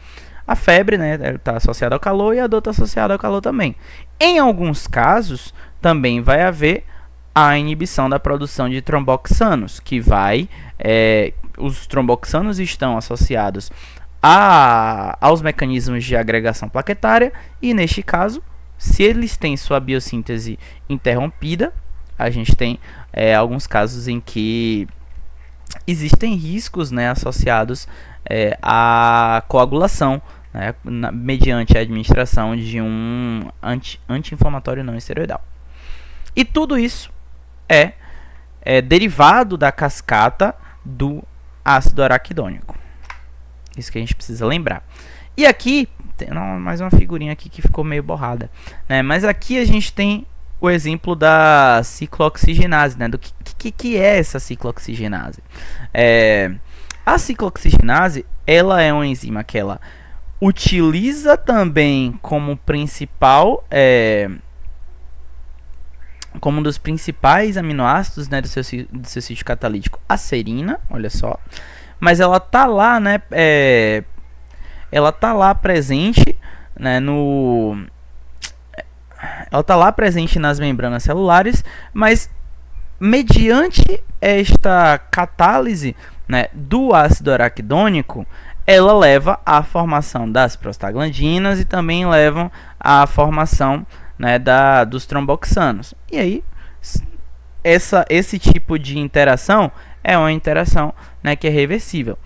A febre, né, está associada ao calor, e a dor está associada ao calor também. Em alguns casos, também vai haver a inibição da produção de tromboxanos, que os tromboxanos estão associados aos mecanismos de agregação plaquetária, e neste caso, se eles têm sua biossíntese interrompida, a gente tem alguns casos em que existem riscos, né, associados à coagulação, né, mediante a administração de um anti-inflamatório não esteroidal. E tudo isso é derivado da cascata do ácido araquidônico. Isso que a gente precisa lembrar. E aqui, tem mais uma figurinha aqui que ficou meio borrada, né? Mas aqui a gente tem o exemplo da ciclooxigenase, né? Do que é essa ciclooxigenase? A ciclooxigenase, ela é uma enzima que ela utiliza também como principal, como um dos principais aminoácidos, né, do seu sítio catalítico, a serina, olha só. Mas ela tá lá, né? Ela tá lá presente, né, ela tá lá presente nas membranas celulares, mas mediante esta catálise, né, do ácido araquidônico, ela leva à formação das prostaglandinas e também levam à formação, né, dos tromboxanos. E aí, esse tipo de interação é uma interação, né, que é reversível.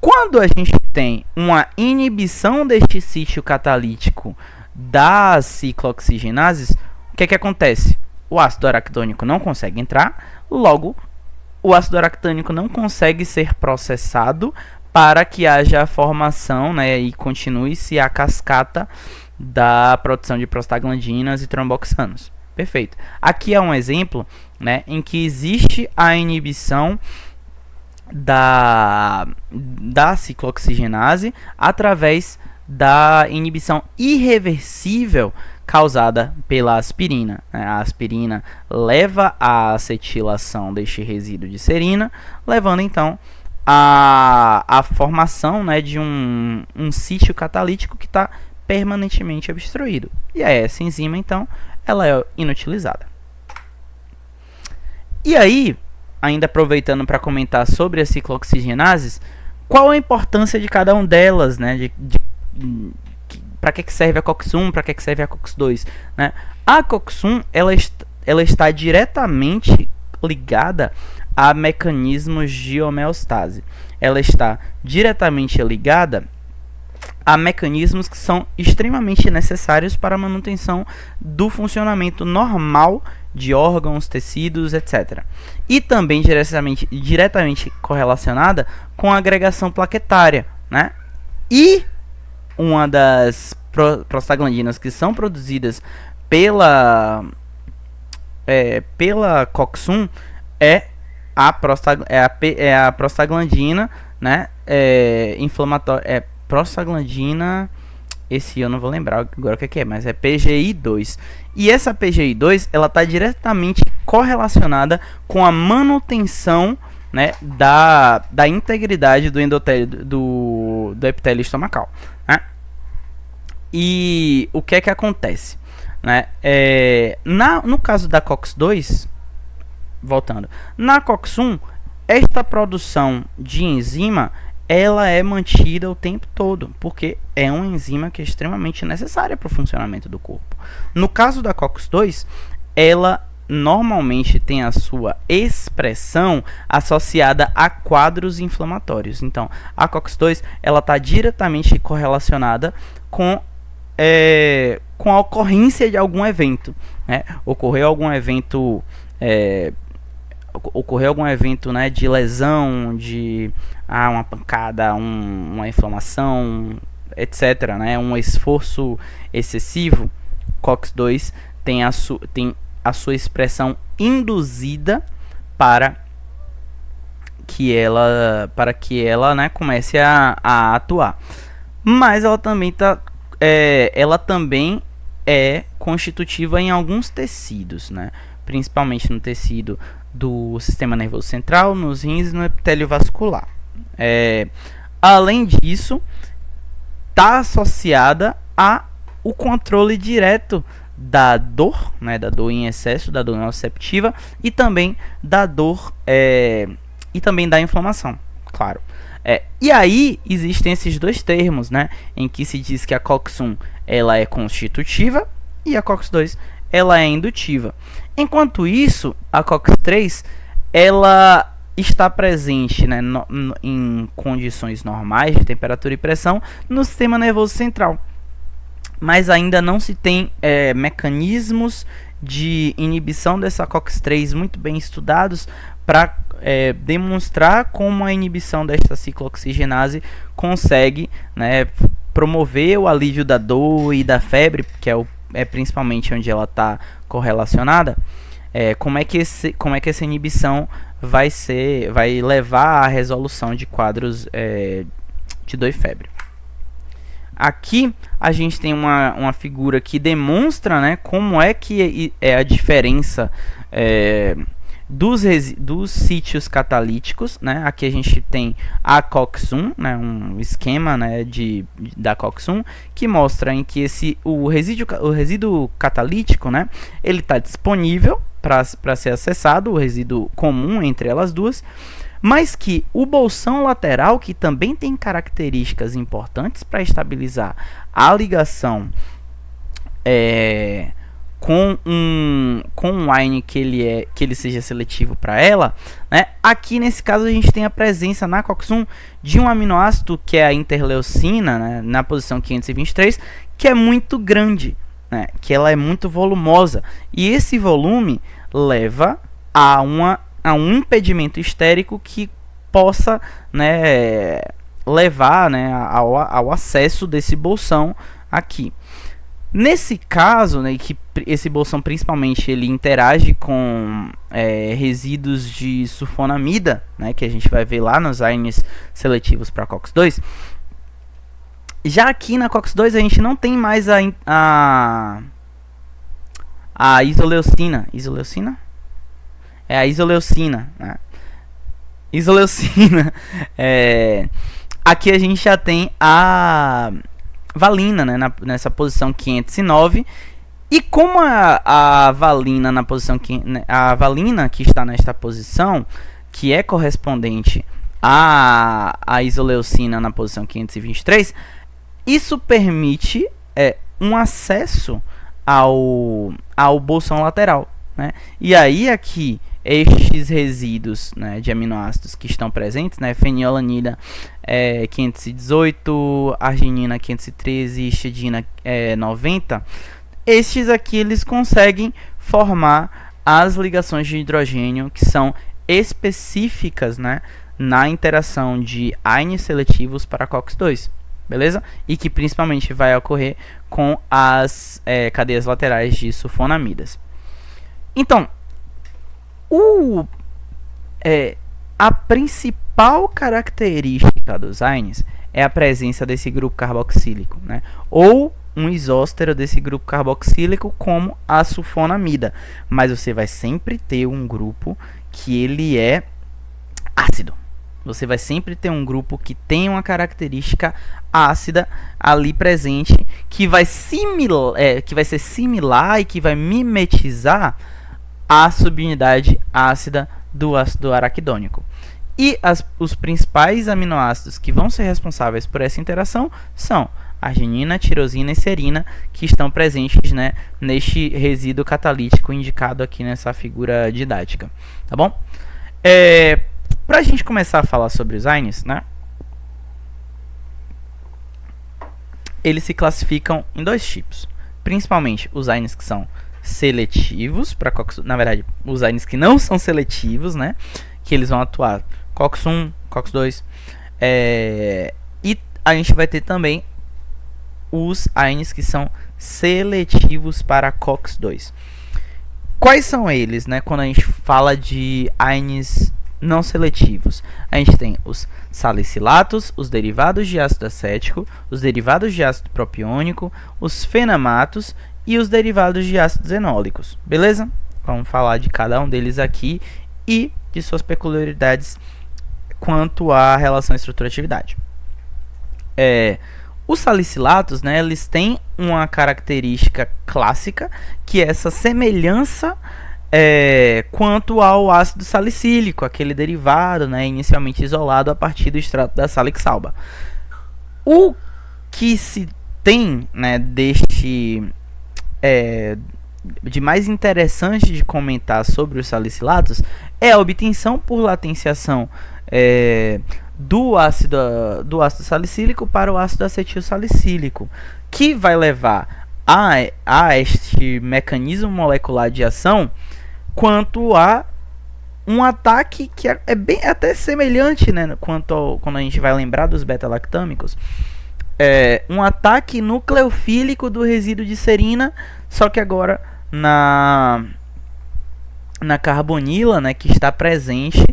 Quando a gente tem uma inibição deste sítio catalítico das ciclooxigenases, o que acontece? O ácido aractônico não consegue entrar, logo o ácido aractônico não consegue ser processado para que haja a formação, né, e continue-se a cascata da produção de prostaglandinas e tromboxanos. Perfeito. Aqui é um exemplo, né, em que existe a inibição da ciclooxigenase através da inibição irreversível causada pela aspirina. A aspirina leva à acetilação deste resíduo de serina, levando então à formação, né, de um sítio catalítico que está permanentemente obstruído. E essa enzima, então, ela é inutilizada. E aí, ainda aproveitando para comentar sobre as ciclooxigenases, qual a importância de cada uma delas, né? Para que serve a COX-1, para que serve a COX-2, né? A COX-1 ela está diretamente ligada a mecanismos de homeostase. Ela está diretamente ligada a mecanismos que são extremamente necessários para a manutenção do funcionamento normal de órgãos, tecidos, etc. E também diretamente correlacionada com a agregação plaquetária, né? E uma das prostaglandinas que são produzidas pela COX-1 é a prostaglandina, né? Inflamatória, prostaglandina, esse eu não vou lembrar agora o que é, mas é PGI2. E essa PGI2, ela está diretamente correlacionada com a manutenção, né, da integridade do endotélio do epitélio estomacal, né? E o que acontece, né? No caso da COX-2, voltando, na COX-1, esta produção de enzima ela é mantida o tempo todo, porque é uma enzima que é extremamente necessária para o funcionamento do corpo. No caso da COX-2, ela normalmente tem a sua expressão associada a quadros inflamatórios. Então, a COX-2 ela está diretamente correlacionada com a ocorrência de algum evento, né? Ocorreu algum evento, né, de lesão, de uma pancada, uma inflamação, etc., né, um esforço excessivo. COX-2 tem a sua expressão induzida para que ela, né, comece a atuar. Mas ela também é constitutiva em alguns tecidos, né, principalmente no tecido do sistema nervoso central, nos rins e no epitélio vascular. Além disso, está associada ao controle direto da dor, né, da dor em excesso, da dor nociceptiva e também da dor e também da inflamação, claro. E aí existem esses dois termos, né, em que se diz que a COX-1 ela é constitutiva e a COX-2 ela é indutiva. Enquanto isso, a COX-3 ela está presente, né, em condições normais de temperatura e pressão no sistema nervoso central, mas ainda não se tem mecanismos de inibição dessa COX-3 muito bem estudados para demonstrar como a inibição desta ciclooxigenase consegue, né, promover o alívio da dor e da febre, que é principalmente onde ela está correlacionada. Como é que essa inibição vai levar à resolução de quadros de dor e febre. Aqui a gente tem uma figura que demonstra, né, como é que é a diferença dos sítios catalíticos, né? Aqui a gente tem a COX-1, né, um esquema, né, da COX-1 que mostra em que o resíduo catalítico, né, ele está disponível para ser acessado, o resíduo comum entre elas duas, mas que o bolsão lateral, que também tem características importantes para estabilizar a ligação com um AINE que ele seja seletivo para ela, né? Aqui nesse caso a gente tem a presença na COX-1 de um aminoácido que é a interleucina, né? Na posição 523, que é muito grande, né? Que ela é muito volumosa, e esse volume leva a um impedimento estérico que possa, né, levar, né, ao acesso desse bolsão aqui. Nesse caso, né, que esse bolsão principalmente ele interage com resíduos de sulfonamida, né, que a gente vai ver lá nos AINEs seletivos para COX-2. Já aqui na COX-2 a gente não tem mais a isoleucina. Isoleucina? É a isoleucina, né? Isoleucina. Aqui a gente já tem a valina, né, nessa posição 509. E como a valina na posição a valina que está nesta posição, que é correspondente à isoleucina na posição 523, isso permite um acesso ao bolsão lateral, né? E aí aqui estes resíduos, né, de aminoácidos que estão presentes, né, fenilalanina 518, arginina 513, histidina 90, estes aqui eles conseguem formar as ligações de hidrogênio que são específicas, né, na interação de AINEs seletivos para COX-2, beleza? E que principalmente vai ocorrer com as cadeias laterais de sulfonamidas. Então, a principal característica dos AINEs é a presença desse grupo carboxílico, né? Ou um isóstero desse grupo carboxílico, como a sulfonamida. Mas você vai sempre ter um grupo que ele é ácido. Você vai sempre ter um grupo que tem uma característica ácida ali presente, que vai ser similar e que vai mimetizar a subunidade ácida do ácido araquidônico. E os principais aminoácidos que vão ser responsáveis por essa interação são arginina, tirosina e serina, que estão presentes, né, neste resíduo catalítico indicado aqui nessa figura didática. Tá bom? Para a gente começar a falar sobre os AINEs, né, eles se classificam em dois tipos. Principalmente os AINEs que são seletivos para COX, na verdade, os AINEs que não são seletivos, né, que eles vão atuar COX-1, COX-2, e a gente vai ter também os AINEs que são seletivos para COX-2. Quais são eles, né, quando a gente fala de AINEs não seletivos? A gente tem os salicilatos, os derivados de ácido acético, os derivados de ácido propiônico, os fenamatos e os derivados de ácidos enólicos, beleza? Vamos falar de cada um deles aqui e de suas peculiaridades quanto à relação estrutura-atividade. Os salicilatos, né, eles têm uma característica clássica, que é essa semelhança quanto ao ácido salicílico, aquele derivado, né, inicialmente isolado a partir do extrato da salixalba. O que se tem, né, de mais interessante de comentar sobre os salicilatos é a obtenção por latenciação do ácido salicílico para o ácido acetil salicílico, que vai levar a este mecanismo molecular de ação quanto a um ataque que é bem até semelhante, né, quando a gente vai lembrar dos beta-lactâmicos, um ataque nucleofílico do resíduo de serina, só que agora na carbonila, né, que está presente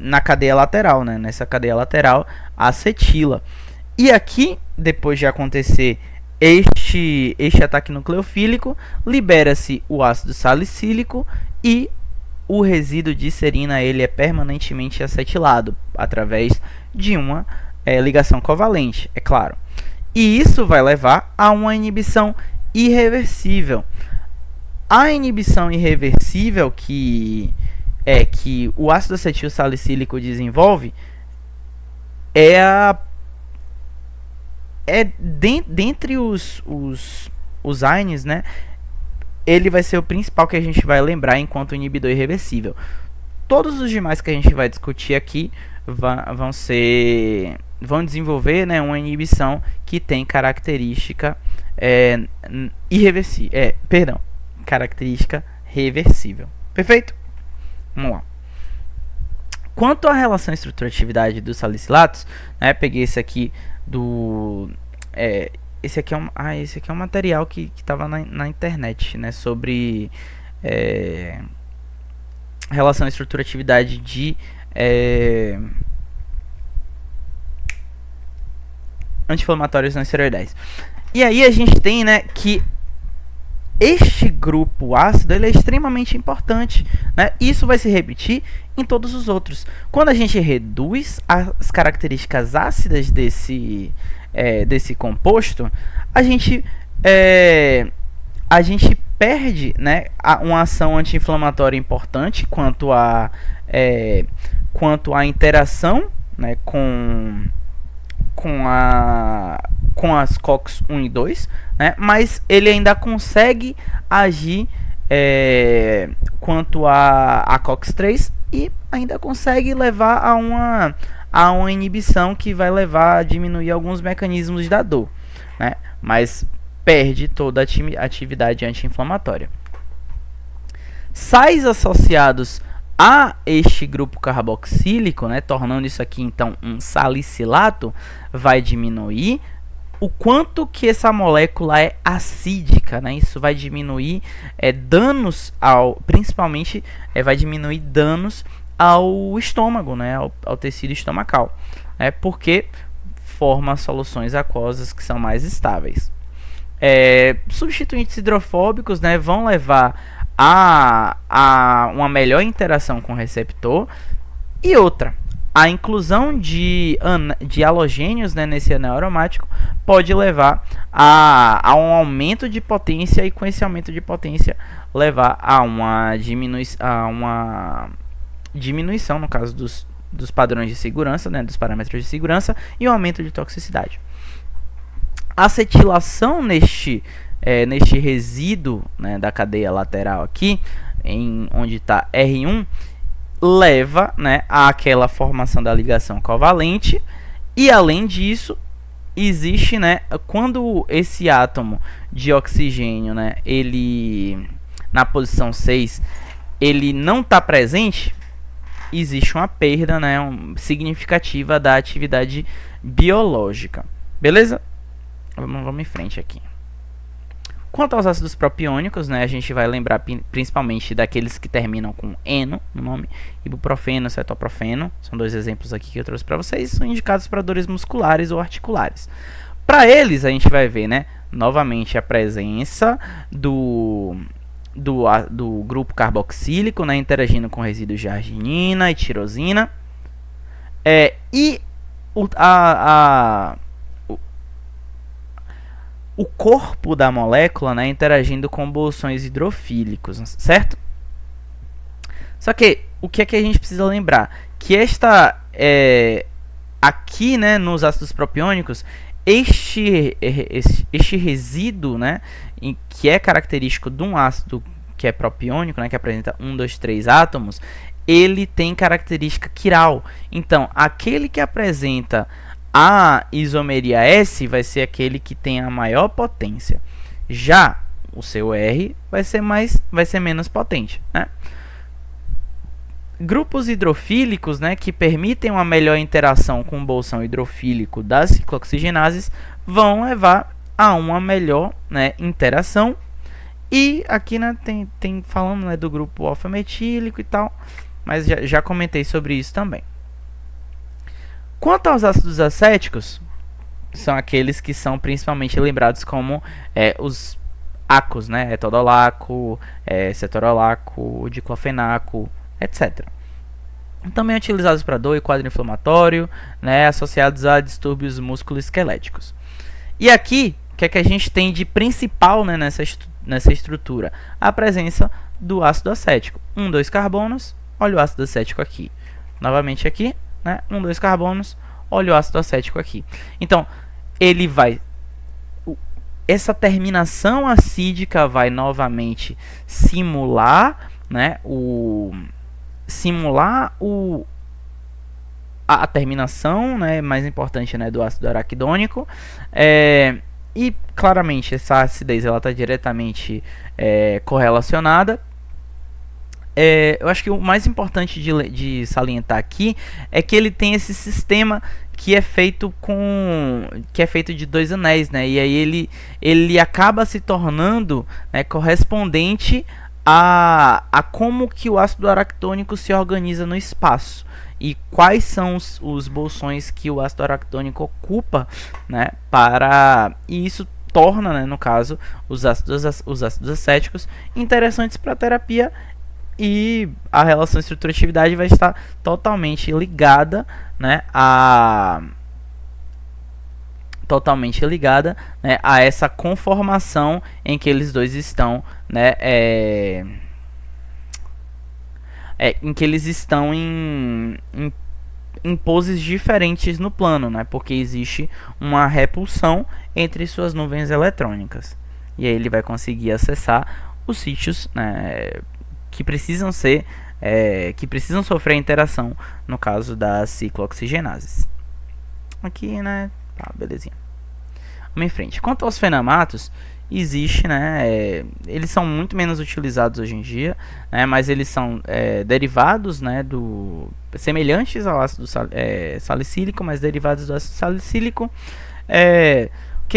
na cadeia lateral, né, nessa cadeia lateral acetila. E aqui, depois de acontecer este ataque nucleofílico, libera-se o ácido salicílico e o resíduo de serina ele é permanentemente acetilado através de uma ligação covalente, é claro. E isso vai levar a uma inibição irreversível. A inibição irreversível que que o ácido acetil salicílico desenvolve dentre os AINEs, né, ele vai ser o principal que a gente vai lembrar enquanto inibidor irreversível. Todos os demais que a gente vai discutir aqui vão desenvolver, né, uma inibição que tem característica característica reversível. Perfeito? Vamos lá. Quanto à relação estrutura-atividade dos salicilatos, né, peguei esse aqui do... esse aqui é um material que estava na internet, né, sobre relação estrutura-atividade de anti-inflamatórios não esteroidais. E aí a gente tem, né, que este grupo ácido ele é extremamente importante, né? Isso vai se repetir em todos os outros. Quando a gente reduz as características ácidas desse composto, a gente perde, né, uma ação anti-inflamatória importante quanto à interação, né, com as COX 1 e 2, né, mas ele ainda consegue agir quanto a COX 3 e ainda consegue levar a uma inibição que vai levar a diminuir alguns mecanismos da dor, né, mas perde toda a atividade anti-inflamatória. Sais associados a este grupo carboxílico, né, tornando isso aqui então um salicilato, vai diminuir o quanto que essa molécula é acídica, né? Isso vai diminuir danos principalmente vai diminuir danos ao estômago, né, ao tecido estomacal, né, porque forma soluções aquosas que são mais estáveis. Substituintes hidrofóbicos, né, vão levar a uma melhor interação com o receptor. E outra, a inclusão de halogênios, né, nesse anel aromático pode levar a um aumento de potência, e com esse aumento de potência levar a uma diminuição no caso dos padrões de segurança, né, dos parâmetros de segurança, e um aumento de toxicidade. A acetilação neste resíduo, né, da cadeia lateral aqui, onde está R1, leva, né, àquela formação da ligação covalente. E além disso, existe, né, quando esse átomo de oxigênio, né, ele na posição 6, ele não está presente, existe uma perda, né, significativa da atividade biológica. Beleza? Vamos em frente aqui. Quanto aos ácidos propiônicos, né, a gente vai lembrar principalmente daqueles que terminam com eno no nome, ibuprofeno, cetoprofeno, são dois exemplos aqui que eu trouxe para vocês, são indicados para dores musculares ou articulares. Para eles, a gente vai ver, né, novamente a presença do grupo carboxílico, né, interagindo com resíduos de arginina e tirosina, e o corpo da molécula, né, interagindo com bolsões hidrofílicos, certo? Só que o que é que a gente precisa lembrar? Que aqui, né, nos ácidos propiônicos, este resíduo, né, que é característico de um ácido que é propiônico, né, que apresenta 1, 2, 3 átomos, ele tem característica quiral. Então, aquele que apresenta a isomeria S vai ser aquele que tem a maior potência. Já o seu R vai ser menos potente, né? Grupos hidrofílicos, né, que permitem uma melhor interação com o bolsão hidrofílico das ciclooxigenases vão levar a uma melhor, né, interação. E aqui, né, tem falando, né, do grupo alfa-metílico e tal, mas já comentei sobre isso também. Quanto aos ácidos acéticos, são aqueles que são principalmente lembrados como os ACOs, né? Etodolaco, cetorolaco, diclofenaco, etc. Também utilizados para dor e quadro inflamatório, né? Associados a distúrbios musculoesqueléticos. E aqui, o que é que a gente tem de principal, né, nessa estrutura? A presença do ácido acético. 1, 2 carbonos, olha o ácido acético aqui. Novamente aqui, né? 2 carbonos, olha o ácido acético aqui. Então, ele vai... Essa terminação acídica vai novamente simular, né? A terminação, né, mais importante, né, do ácido araquidônico, e claramente essa acidez ela está diretamente correlacionada. Eu acho que o mais importante de salientar aqui é que ele tem esse sistema que é feito de 2 anéis, né, e aí ele acaba se tornando, né, correspondente a como que o ácido araquidônico se organiza no espaço e quais são os bolsões que o ácido araquidônico ocupa, né, e isso torna, né, no caso, os ácidos acéticos interessantes para a terapia, e a relação estrutura-atividade vai estar totalmente ligada, né, a essa conformação em que eles dois estão, né, em que eles estão em poses diferentes no plano, né, porque existe uma repulsão entre suas nuvens eletrônicas. E aí ele vai conseguir acessar os sítios, né, que precisam sofrer interação no caso das ciclooxigenases. Aqui, né, tá, belezinha. Vamos em frente. Quanto aos fenamatos, existe, né, eles são muito menos utilizados hoje em dia, né, mas eles são derivados, né, semelhantes ao ácido salicílico, mas derivados do ácido salicílico. O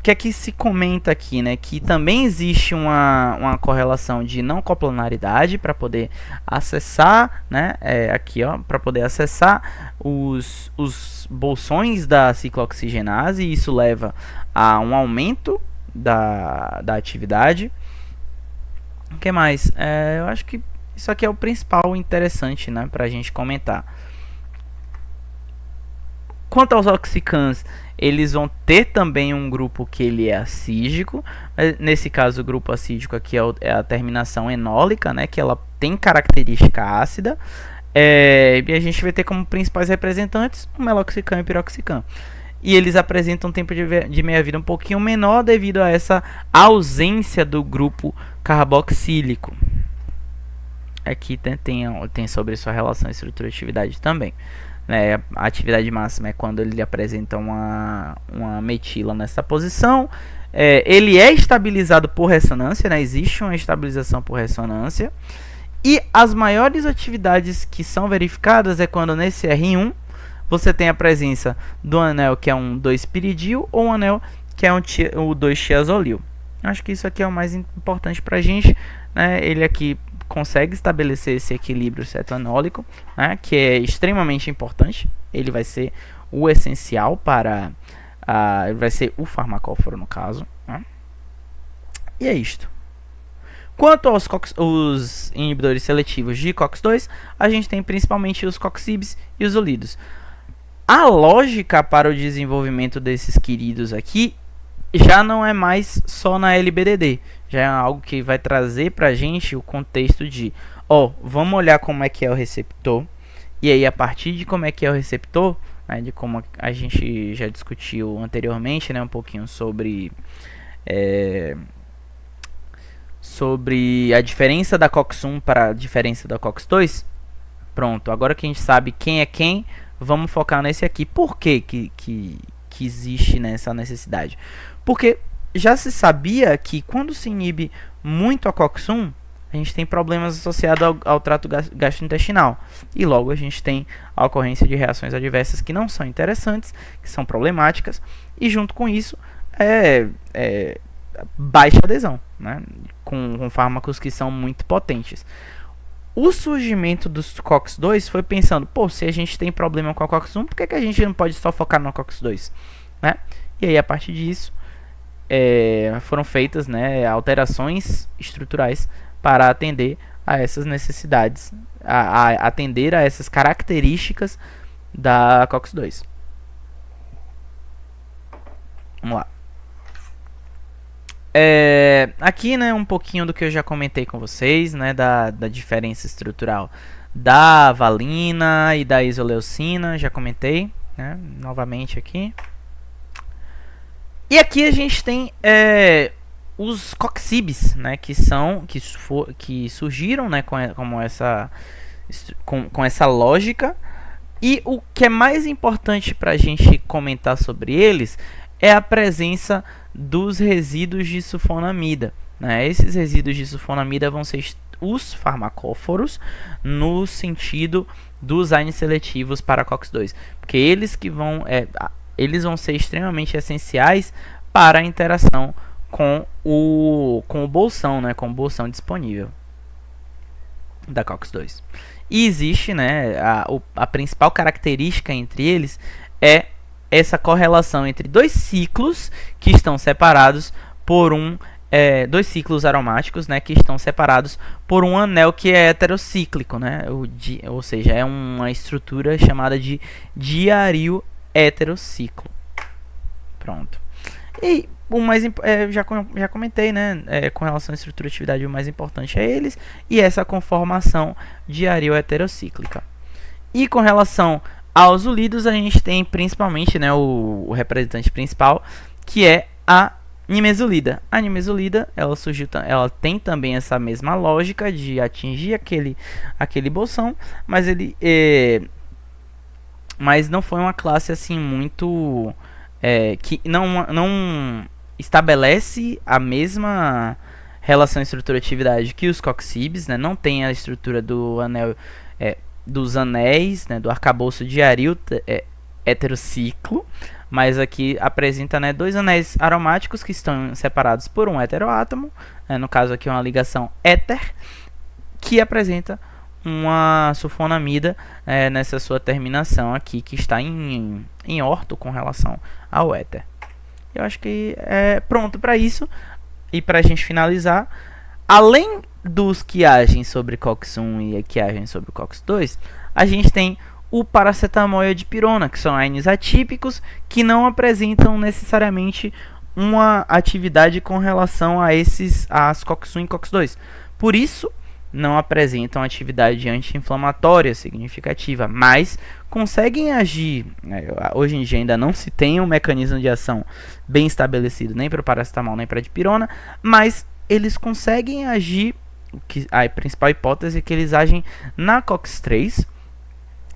que se comenta aqui, né? Que também existe uma correlação de não coplanaridade para poder acessar, né? Aqui, ó, para poder acessar os bolsões da ciclooxigenase, e isso leva a um aumento da atividade. O que mais? Eu acho que isso aqui é o principal interessante, né, para a gente comentar. Quanto aos oxicans, eles vão ter também um grupo que ele é acídico. Nesse caso, o grupo acídico aqui é a terminação enólica, né, que ela tem característica ácida. E a gente vai ter como principais representantes o meloxicam e o piroxicam. E eles apresentam um tempo de meia-vida um pouquinho menor devido a essa ausência do grupo carboxílico. Aqui tem sobre sua relação estrutura-atividade também. A atividade máxima é quando ele apresenta uma metila nessa posição. Ele é estabilizado por ressonância, né? Existe uma estabilização por ressonância. E as maiores atividades que são verificadas é quando nesse R1 você tem a presença do anel que é um 2-piridil ou um anel que é um 2-tiazolil. Acho que isso aqui é o mais importante para a gente, né? Ele aqui consegue estabelecer esse equilíbrio cetoanólico, né, que é extremamente importante. Ele vai ser o essencial para ele vai ser o farmacóforo no caso, né? E é isto. Quanto aos os inibidores seletivos de COX-2, a gente tem principalmente os coxibs e os olidos. A lógica para o desenvolvimento desses queridos aqui já não é mais só na LBDD, já é algo que vai trazer para a gente o contexto de, vamos olhar como é que é o receptor, e aí a partir de como é que é o receptor, né, de como a gente já discutiu anteriormente, né, um pouquinho sobre a diferença da COX-1 para a diferença da COX-2. Pronto, agora que a gente sabe quem é quem, vamos focar nesse aqui. Por que existe nessa necessidade? Porque já se sabia que quando se inibe muito a COX-1, a gente tem problemas associados ao trato gastrointestinal. E logo a gente tem a ocorrência de reações adversas que não são interessantes, que são problemáticas. E junto com isso, baixa adesão, né? Com fármacos que são muito potentes. O surgimento dos COX-2 foi pensando, se a gente tem problema com a COX-1, por que a gente não pode só focar no COX-2? Né? E aí, a partir disso, foram feitas, né, alterações estruturais para atender a essas necessidades, atender a essas características da COX-2. Vamos lá. Aqui, né, um pouquinho do que eu já comentei com vocês, né, da diferença estrutural da valina e da isoleucina, já comentei, né, novamente aqui. E aqui a gente tem os coxibes, né, que surgiram, né, com essa lógica. E o que é mais importante para a gente comentar sobre eles é a presença dos resíduos de sulfonamida, né? Esses resíduos de sulfonamida vão ser os farmacóforos no sentido dos AINES seletivos para COX-2, porque eles vão ser extremamente essenciais para a interação com o bolsão, né, com o bolsão disponível da COX-2. E existe, né, a principal característica entre eles é essa correlação entre dois ciclos que estão separados por dois ciclos aromáticos, né, que estão separados por um anel que é heterocíclico, né, ou seja, é uma estrutura chamada de diaril heterociclo. Pronto. E o mais já comentei, né, com relação à estrutura e atividade, o mais importante é eles e essa conformação diaril heterocíclica. E com relação aos ulidos, a gente tem principalmente, né, o representante principal, que é a nimesulida. A nimesulida, ela tem também essa mesma lógica de atingir aquele bolsão, mas não foi uma classe assim muito que não estabelece a mesma relação estrutura-atividade que os coxibes, né? Não tem a estrutura do anel, dos anéis, né? Do arcabouço diaril heterociclo, mas aqui apresenta, né, dois anéis aromáticos que estão separados por um heteroátomo, né? No caso aqui uma ligação éter, que apresenta uma sulfonamida nessa sua terminação aqui, que está em orto com relação ao éter. Eu acho que é pronto para isso. E para a gente finalizar, além dos que agem sobre COX-1 e que agem sobre COX-2, a gente tem o paracetamol e a dipirona, que são AINES atípicos que não apresentam necessariamente uma atividade com relação às COX-1 e COX-2. Por isso, não apresentam atividade anti-inflamatória significativa, mas conseguem agir. Hoje em dia ainda não se tem um mecanismo de ação bem estabelecido nem para o paracetamol nem para a dipirona, mas eles conseguem agir. A principal hipótese é que eles agem na COX-3,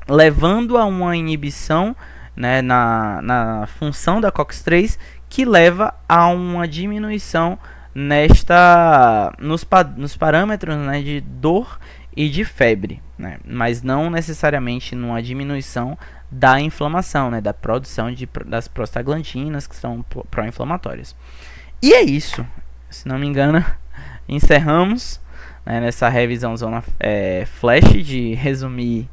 levando a uma inibição, né, na função da COX-3, que leva a uma diminuição nos parâmetros, né, de dor e de febre, né, mas não necessariamente numa diminuição da inflamação, né, da produção das prostaglandinas, que são pró-inflamatórias. E é isso, se não me engano, encerramos, né, nessa revisão zona flash de resumir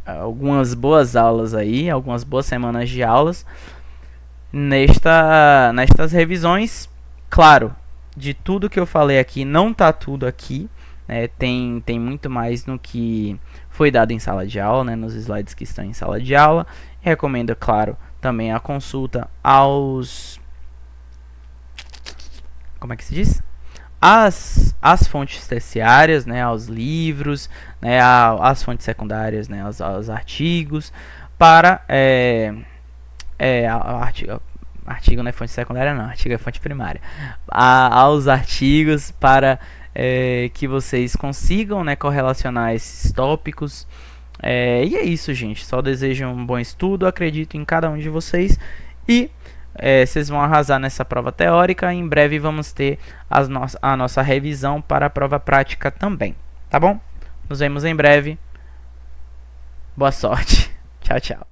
algumas boas aulas aí, algumas boas semanas de aulas nestas revisões. Claro, de tudo que eu falei aqui, não tá tudo aqui, né? Tem muito mais no que foi dado em sala de aula, né? Nos slides que estão em sala de aula. Recomendo, claro, também a consulta como é que se diz? As fontes terciárias, né? Aos livros, né? As fontes secundárias, né? Aos artigos, para artigo não é fonte secundária, não, artigo é fonte primária. Aos artigos para que vocês consigam, né, correlacionar esses tópicos. E é isso, gente. Só desejo um bom estudo, acredito em cada um de vocês. E vocês vão arrasar nessa prova teórica. Em breve vamos ter a nossa revisão para a prova prática também. Tá bom? Nos vemos em breve. Boa sorte. Tchau, tchau.